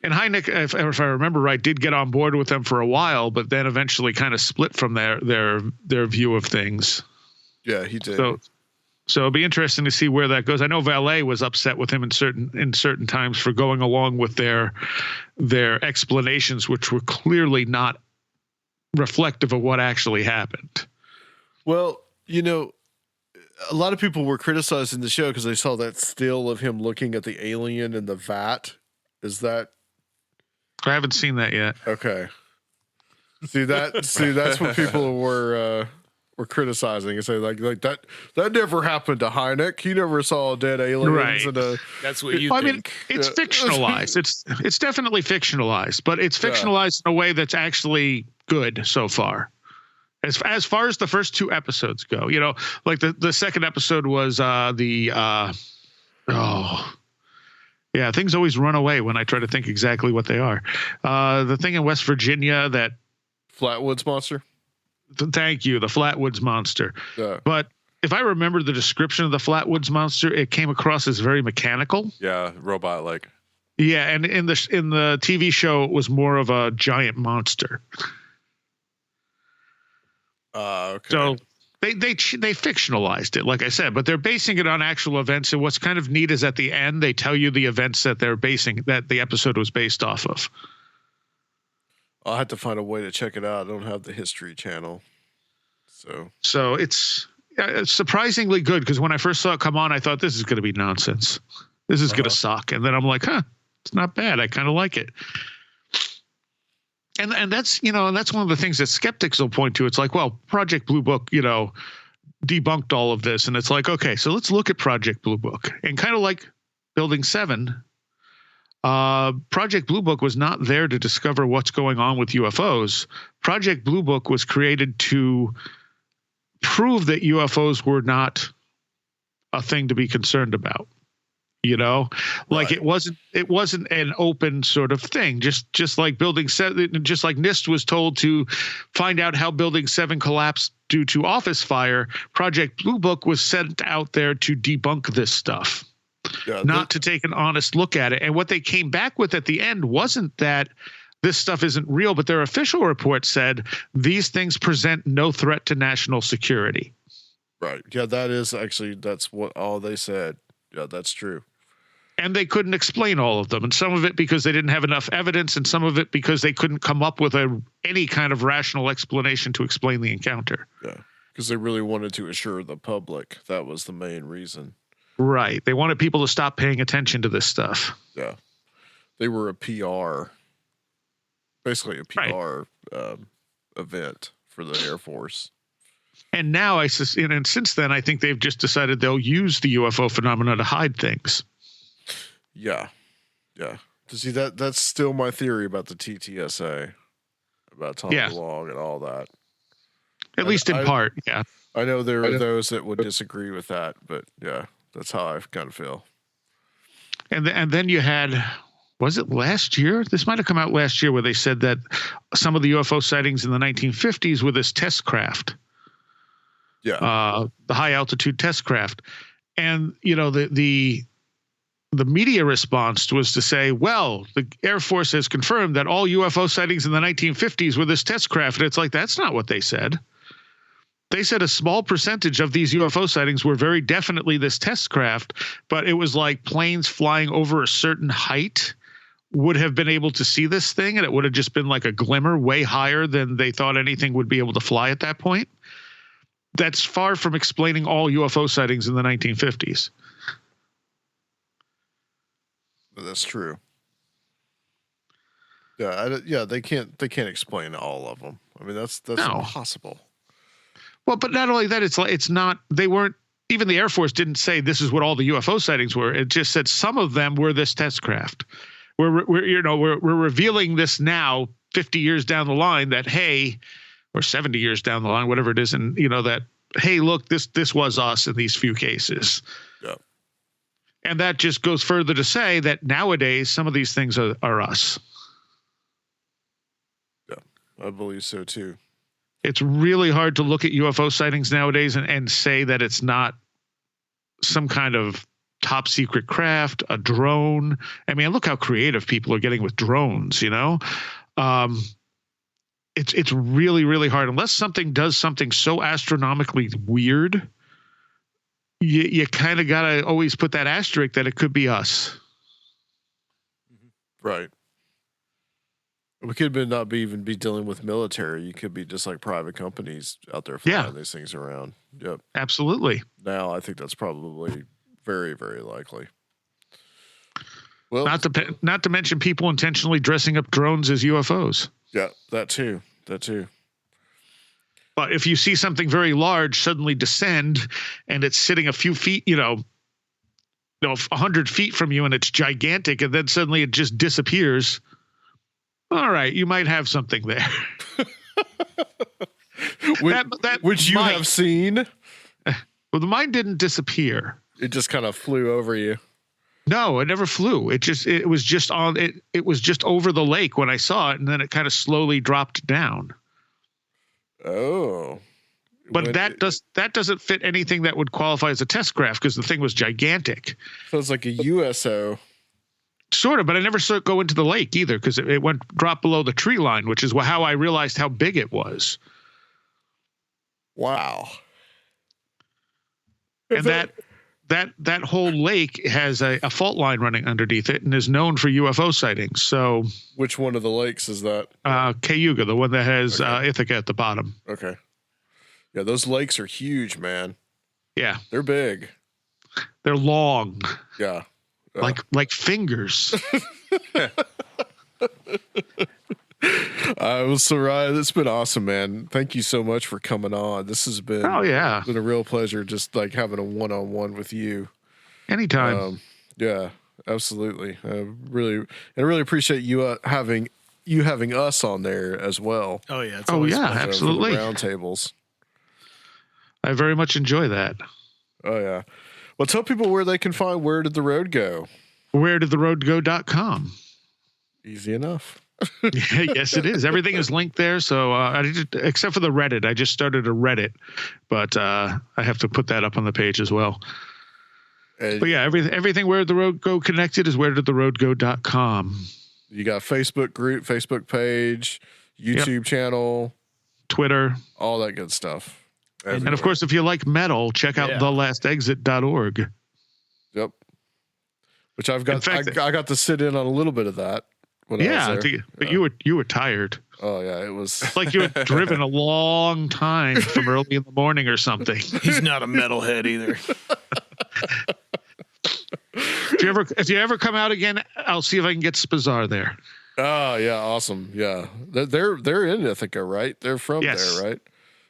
And Hynek, if I remember right, did get on board with them for a while, but then eventually kind of split from their view of things. Yeah, he did. So it'll be interesting to see where that goes. I know Valet was upset with him in certain times for going along with their explanations, which were clearly not reflective of what actually happened. Well, a lot of people were criticizing the show because they saw that still of him looking at the alien in the vat. Is that? I haven't seen that yet. Okay. See, that's what people were criticizing and say like that never happened to Hynek. He never saw dead aliens. Right. That's what you think. I mean, it's fictionalized. It's definitely fictionalized, but it's fictionalized in a way that's actually good so far. As far as the first 2 episodes go, like the second episode was yeah, things always run away when I try to think exactly what they are. The thing in West Virginia that Flatwoods Monster. Thank you, the Flatwoods Monster. Yeah. But if I remember the description of the Flatwoods Monster, it came across as very mechanical. Yeah, robot-like. Yeah, and in the TV show, it was more of a giant monster. Okay. So they fictionalized it, like I said, but they're basing it on actual events. And what's kind of neat is at the end, they tell you the events that that the episode was based off of. I'll have to find a way to check it out. I don't have the History Channel. So it's surprisingly good, because when I first saw it come on, I thought this is going to be nonsense. This is going to suck. And then I'm like, it's not bad. I kind of like it. And that's, and that's one of the things that skeptics will point to. It's like, well, Project Blue Book, debunked all of this. And it's like, okay, so let's look at Project Blue Book. And kind of like Building 7, Project Blue Book was not there to discover what's going on with UFOs. Project Blue Book was created to prove that UFOs were not a thing to be concerned about. Like it wasn't an open sort of thing, just like Building 7, just like NIST was told to find out how Building 7 collapsed due to office fire. Project Blue Book was sent out there to debunk this stuff, not to take an honest look at it. And what they came back with at the end wasn't that this stuff isn't real, but their official report said these things present no threat to national security. Right. Yeah, that's what all they said. Yeah, that's true. And they couldn't explain all of them. And some of it because they didn't have enough evidence, and some of it because they couldn't come up with any kind of rational explanation to explain the encounter. Yeah, because they really wanted to assure the public. That was the main reason. Right. They wanted people to stop paying attention to this stuff. Yeah. They were a PR, basically a PR event for the Air Force. And now, and since then, I think they've just decided they'll use the UFO phenomena to hide things. Yeah. See, that's still my theory about the TTSA, about Tom DeLonge and all that. At least in part, yeah. I know there are those that would disagree with that, but yeah, that's how I kind of feel. And then you had, was it last year? This might have come out last year, where they said that some of the UFO sightings in the 1950s with this test craft. Yeah. The high altitude test craft. And, you know, the media response was to say, well, the Air Force has confirmed that all UFO sightings in the 1950s were this test craft. And it's like, that's not what they said. They said a small percentage of these UFO sightings were very definitely this test craft, but it was like planes flying over a certain height would have been able to see this thing, and it would have just been like a glimmer way higher than they thought anything would be able to fly at that point. That's far from explaining all UFO sightings in the 1950s. That's true. Yeah, they can't explain all of them. I mean, that's impossible. Well, but not only that, it's not. They weren't. Even the Air Force didn't say this is what all the UFO sightings were. It just said some of them were this test craft. We're revealing this now, 50 years down the line, that hey, or 70 years down the line, whatever it is, and you know that hey, look, this was us in these few cases. Yeah. And that just goes further to say that nowadays some of these things are us. Yeah, I believe so too. It's really hard to look at UFO sightings nowadays and say that it's not some kind of top secret craft, a drone. I mean, look how creative people are getting with drones, you know? It's really, really hard. Unless something does something so astronomically weird, you kind of got to always put that asterisk that it could be us. Right. We could not even be dealing with military. You could be just like private companies out there flying these things around. Yep. Absolutely. Now I think that's probably very, very likely. Well, not to mention people intentionally dressing up drones as UFOs. Yeah, that too. But if you see something very large suddenly descend and it's sitting a few feet, 100 feet from you and it's gigantic, and then suddenly it just disappears. All right, you might have something there. Which you have seen? Well, mine didn't disappear. It just kind of flew over you. No, it never flew. It was just over the lake when I saw it, and then it kind of slowly dropped down. Oh. But that doesn't fit anything that would qualify as a test craft because the thing was gigantic. So it's like a USO. Sort of, but I never saw it go into the lake either because it dropped below the tree line, which is how I realized how big it was. Wow. And that whole lake has a fault line running underneath it and is known for UFO sightings. So, which one of the lakes is that? Cayuga, the one that has Ithaca at the bottom. Okay. Yeah, those lakes are huge, man. Yeah, they're big. They're long. Yeah. Like fingers. Well, Seriah, it's been awesome, man. Thank you so much for coming on. This has been been a real pleasure, just like having a one-on-one with you. Anytime. Yeah, absolutely. I really appreciate you having us on there as well. Oh yeah. It's always absolutely. Round tables. I very much enjoy that. Oh yeah. Well, tell people where they can find Where Did the Road Go? WhereDidTheRoadGo.com. Easy enough. Yes, it is. Everything is linked there. So except for the Reddit, I just started a Reddit, but I have to put that up on the page as well. But yeah, everything Where Did the Road Go connected is WhereDidTheRoadGo.com. You got Facebook group, Facebook page, YouTube channel, Twitter, all that good stuff. Everywhere. And of course, if you like metal, check out thelastexit.org. Yep. Which I've got. I got to sit in on a little bit of that. When I was there. But you were tired. Oh yeah, it was it's like you had driven a long time from early in the morning or something. He's not a metalhead either. If you ever come out again, I'll see if I can get Spazar there. Oh yeah, awesome. Yeah, they're in Ithaca, right? They're from there, right?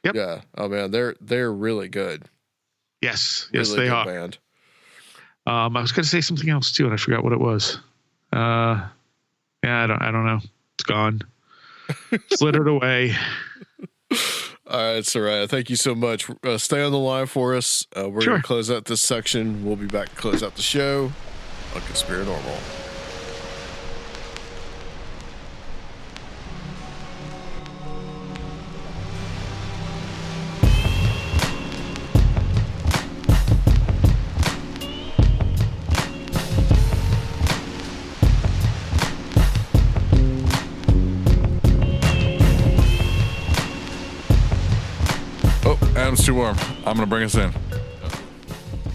Yep. Yeah. Oh man, they're really good. Yes, really they are. Band. I was going to say something else too, and I forgot what it was. I don't know. It's gone. Slithered away. All right, Seriah, thank you so much. Stay on the line for us. We're going to close out this section. We'll be back to close out the show on Conspirinormal. Adam's too warm. I'm gonna bring us in.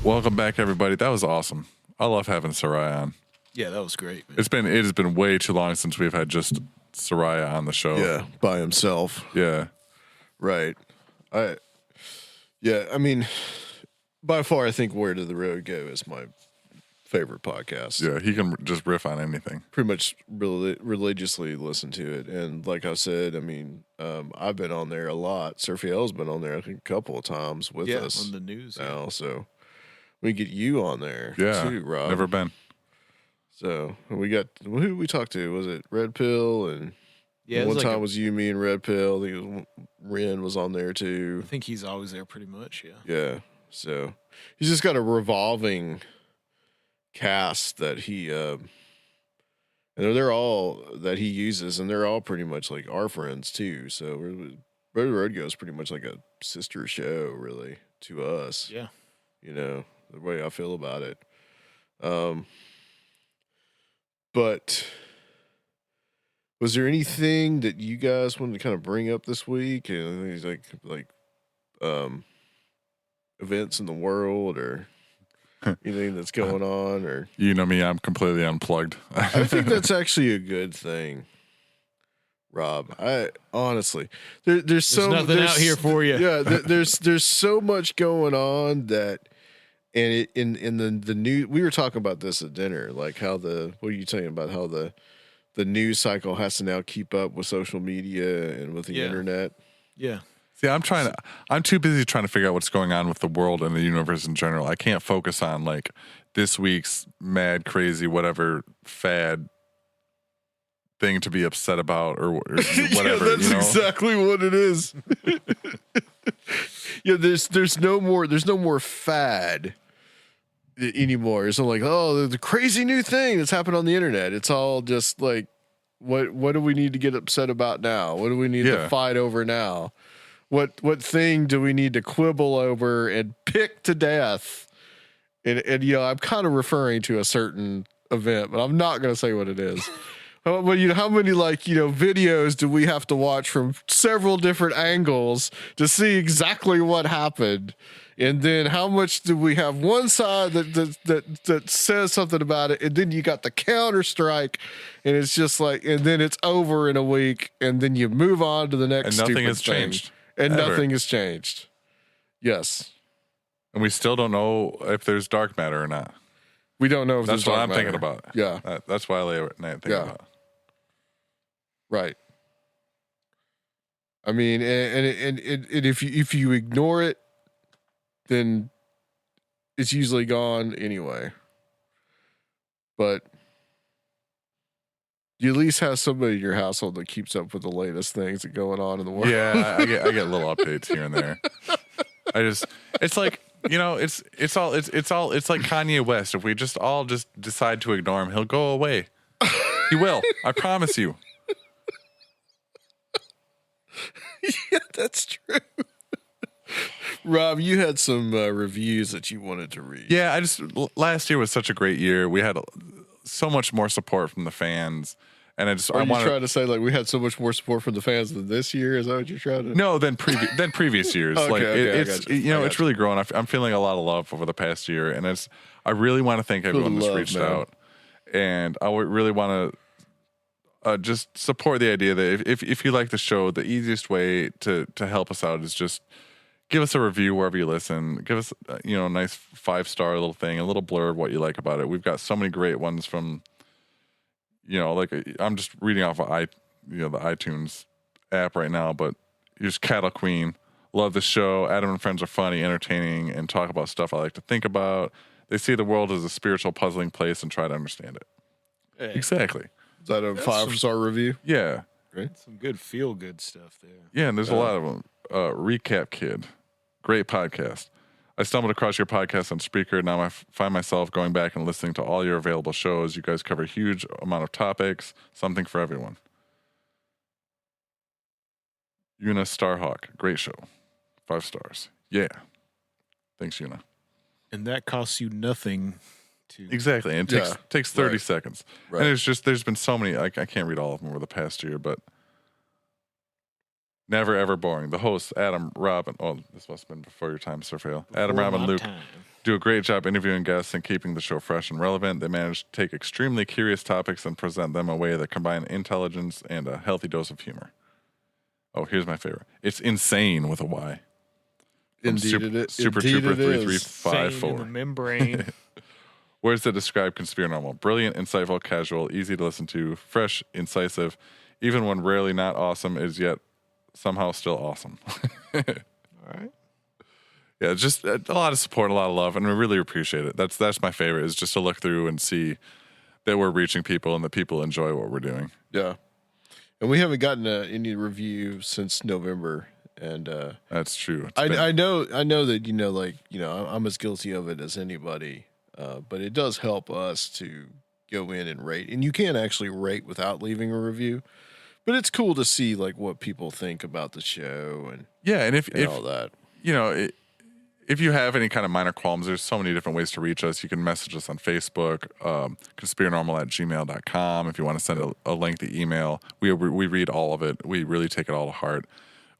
Welcome back, everybody. That was awesome. I love having Seriah on. Yeah, that was great. Man. It has been way too long since we've had just Seriah on the show. Yeah, by himself. Yeah. Right. I mean, by far, I think Where Did the Road Go is my favorite podcast. Yeah, he can just riff on anything. Pretty much religiously listen to it. And like I said, I mean, I've been on there a lot. Surfiel's been on there, I think, a couple of times with us. On the news now. So we get you on there too, Rob. Never been. So we got, who we talked to? Was it Red Pill? And one like time was you, me, and Red Pill. I think Ren was on there too. I think he's always there pretty much, yeah. Yeah. So he's just got a revolving cast that he and they're all that he uses, and they're all pretty much like our friends too. So Road Road Go is pretty much like a sister show, really, to us. Yeah. You know, the way I feel about it. But was there anything that you guys wanted to kind of bring up this week? And these like events in the world or anything that's going on? Or You know me, I'm completely unplugged. I think that's actually a good thing, Rob. I honestly, there's nothing out here for you. Yeah, there's so much going on that. And it, in the news, we were talking about this at dinner, like how what are you saying about how the news cycle has to now keep up with social media and with the internet? Yeah. See, I'm too busy trying to figure out what's going on with the world and the universe in general. I can't focus on like this week's mad, crazy, whatever fad thing to be upset about or whatever. Yeah, that's exactly what it is. Yeah, there's no more fad anymore. It's not like, oh, the crazy new thing that's happened on the internet. It's all just like, what do we need to get upset about now? What do we need to fight over now? What thing do we need to quibble over and pick to death? And I'm kind of referring to a certain event, but I'm not going to say what it is. But how many videos do we have to watch from several different angles to see exactly what happened? And then how much do we have one side that says something about it, and then you got the counter strike, and it's just like, and then it's over in a week, and then you move on to the next. And nothing has changed. And nothing has changed. Yes. And we still don't know if there's dark matter or not. We don't know if that's there's what dark I'm matter. thinking about. Yeah. That's why I lay at night thinking about. Right. I mean, and if you ignore it, then it's usually gone anyway. But you at least have somebody in your household that keeps up with the latest things that are going on in the world. Yeah, I get little updates here and there. It's like, it's like Kanye West. If we just all decide to ignore him, he'll go away. He will. I promise you. Yeah, that's true. Rob, you had some reviews that you wanted to read. Yeah, last year was such a great year. We had so much more support from the fans. And Are you trying to say like we had so much more support from the fans than this year? Is that what you're trying to? No, than previous years. It's really grown. I'm feeling a lot of love over the past year, and I really want to thank everyone that's reached out, and I would really want to just support the idea that if you like the show, the easiest way to help us out is just give us a review wherever you listen. Give us a nice 5-star little thing, a little blurb what you like about it. We've got so many great ones from. I'm just reading off of the iTunes app right now, but here's Cattle Queen. Love the show. Adam and friends are funny, entertaining, and talk about stuff I like to think about. They see the world as a spiritual, puzzling place and try to understand it. Hey. Exactly. Is that a 5-star review? Yeah. Great. Some good feel-good stuff there. Yeah, and there's a lot of them. Recap Kid. Great podcast. I stumbled across your podcast on Spreaker. Now I find myself going back and listening to all your available shows. You guys cover a huge amount of topics, something for everyone. Una Starhawk, great show. 5 stars. Yeah. Thanks, Una. And that costs you nothing to... Exactly. And it takes 30 seconds. Right. And it's just, there's been so many, I can't read all of them over the past year, but Never ever boring. The hosts, Adam, Rob, and this must have been before your time, Sir Fail. Adam, Rob, and Luke do a great job interviewing guests and keeping the show fresh and relevant. They manage to take extremely curious topics and present them in a way that combine intelligence and a healthy dose of humor. Oh, here's my favorite. It's insane with a Y. Indeed it is. Super Indeed Trooper it is. 3354. In the membrane. Words that describe Conspirinormal. Brilliant, insightful, casual, easy to listen to, fresh, incisive, even when rarely not awesome, is yet somehow still awesome. All right. Yeah, just a lot of support, a lot of love, and we really appreciate it. That's my favorite, is just to look through and see that we're reaching people and that people enjoy what we're doing. Yeah. And we haven't gotten any review since November. And that's true. I know that, I'm as guilty of it as anybody. But it does help us to go in and rate. And you can actually rate without leaving a review. But it's cool to see like what people think about the show and if all that. If you have any kind of minor qualms, there's so many different ways to reach us. You can message us on Facebook, conspirinormal@gmail.com. If you want to send a lengthy email, we read all of it. We really take it all to heart.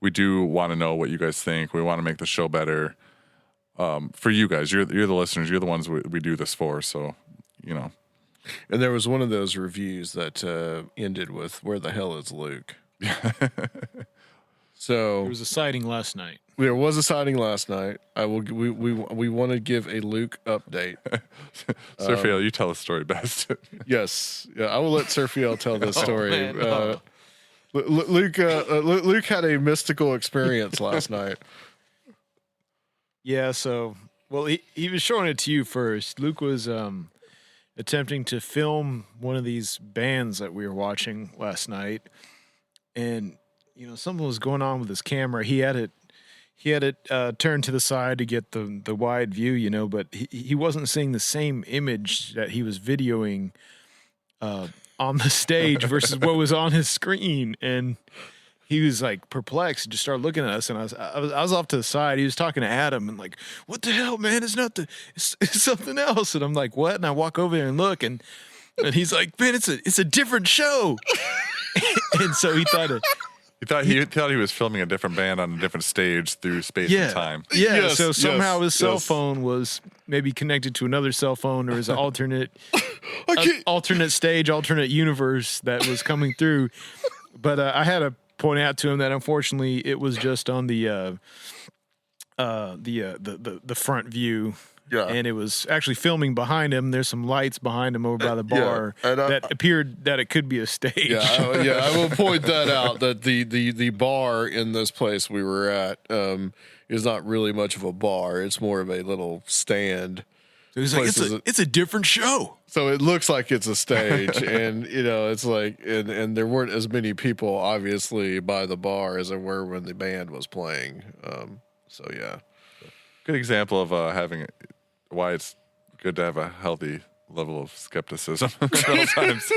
We do want to know what you guys think. We want to make the show better. For you guys, you're the listeners. You're the ones we do this for. So, And there was one of those reviews that ended with "Where the hell is Luke?" So There was a sighting last night. There was a sighting last night. We want to give a Luke update. Sir Fiel, you tell the story best. Yes, yeah, I will let Sir Fiel tell this story. Man, no. Luke had a mystical experience last night. Yeah, so he was showing it to you first. Luke was attempting to film one of these bands that we were watching last night, and something was going on with his camera. He had it turned to the side to get the wide view, but he wasn't seeing the same image that he was videoing on the stage versus what was on his screen, and he was like perplexed and just started looking at us. And I was off to the side. He was talking to Adam and like, "What the hell, man? It's not it's something else." And I'm like, "What?" And I walk over there and look, and he's like, "Man, it's a different show." And so he thought He thought he was filming a different band on a different stage through space and time. Yeah. Yes, So somehow his cell yes. phone was maybe connected to another cell phone, or his alternate stage, alternate universe that was coming through. But I had to point out to him that unfortunately it was just on the front view. Yeah. And it was actually filming behind him. There's some lights behind him over by the bar that appeared that it could be a stage. I will point that out, that the bar in this place we were at is not really much of a bar. It's more of a little stand. So he's like, it's a different show. So it looks like it's a stage, and it's like, and there weren't as many people obviously by the bar as there were when the band was playing. So yeah, Good example of why it's good to have a healthy level of skepticism at all times.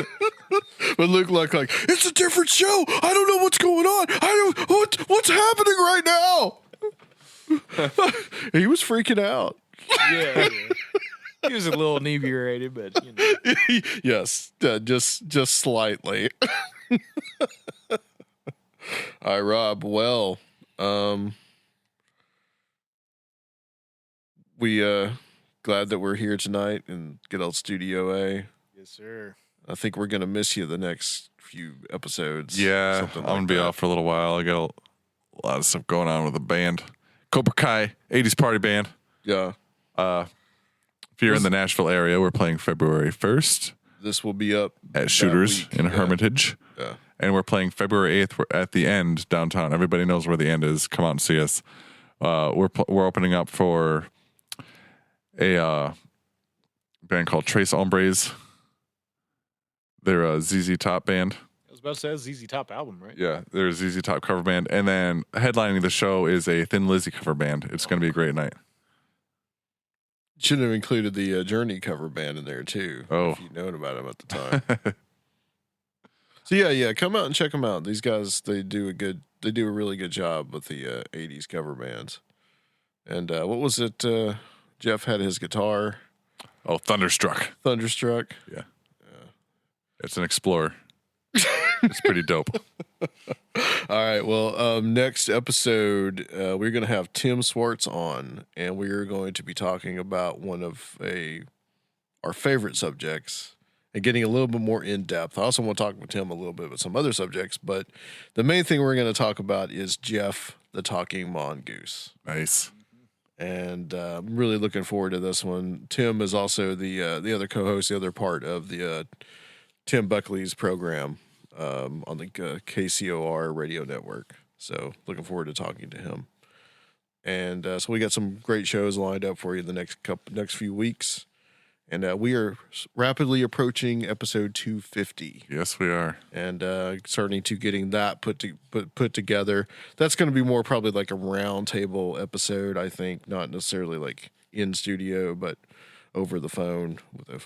but Luke looked like, it's a different show. I don't know what's going on. What's happening right now. He was freaking out. Yeah. He was a little inebriated, but Yes, just slightly. All right, Rob. Well, we glad that we're here tonight in good old Studio A. Yes, sir. I think we're gonna miss you the next few episodes. Yeah, Something I'm gonna like be that. off for a little while. I got a lot of stuff going on with the band, Cobra Kai 80s party band. Yeah, If you're in the Nashville area, we're playing February 1st this will be up at that Shooters week. in Yeah. Hermitage. Yeah. And we're playing February 8th at the End downtown. Everybody knows where the End is. Come out and see us. We're opening up for a band called Trace Hombres. They're a ZZ Top band. I was about to say that's ZZ Top album, right? Yeah, they're a ZZ Top cover band. And then headlining the show is a Thin Lizzy cover band. It's going to be a great night. Should have included the Journey cover band in there too. Oh. If you'd known about them at the time. So yeah, come out and check them out. These guys, they do a really good job with the 80s cover bands. And what was it? Jeff had his guitar, Oh, Thunderstruck. Thunderstruck. Yeah. It's an Explorer. It's pretty dope. All right. Well, next episode, we're going to have Tim Swartz on, and we are going to be talking about one of our favorite subjects and getting a little bit more in depth. I also want to talk with Tim a little bit about some other subjects, but the main thing we're going to talk about is Jeff, the talking mongoose. Nice. And I'm really looking forward to this one. Tim is also the other co-host, the other part of the Tim Buckley's program on the KCOR radio network. So looking forward to talking to him. And so we got some great shows lined up for you the next few weeks. And we are rapidly approaching episode 250. Yes, we are. And starting to getting that put together. That's going to be more probably like a round table episode, I think. Not necessarily like in studio, but over the phone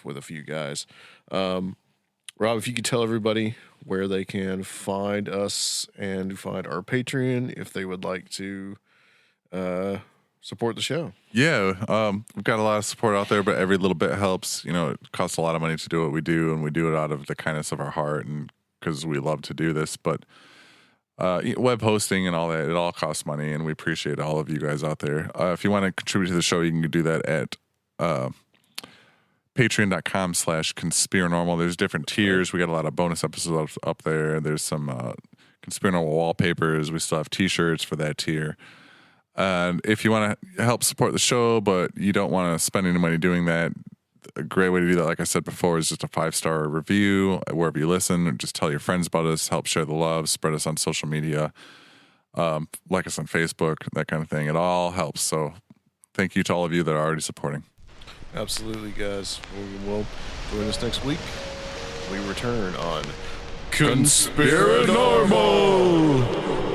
with a few guys. Rob, if you could tell everybody where they can find us and find our Patreon if they would like to support the show. Yeah, we've got a lot of support out there, but every little bit helps. You know, it costs a lot of money to do what we do, and we do it out of the kindness of our heart and because we love to do this. But web hosting and all that, it all costs money, and we appreciate all of you guys out there. If you want to contribute to the show, you can do that at patreon.com/Conspirinormal. There's different tiers. We got a lot of bonus episodes up there. There's some Conspirinormal wallpapers. We still have t-shirts for that tier. And if you want to help support the show, but you don't want to spend any money doing that, a great way to do that, like I said before, is just a 5-star review wherever you listen. Or just tell your friends about us, help share the love, spread us on social media, like us on Facebook, that kind of thing. It all helps. So thank you to all of you that are already supporting. Absolutely, guys. We'll join us next week. We return on Conspirinormal.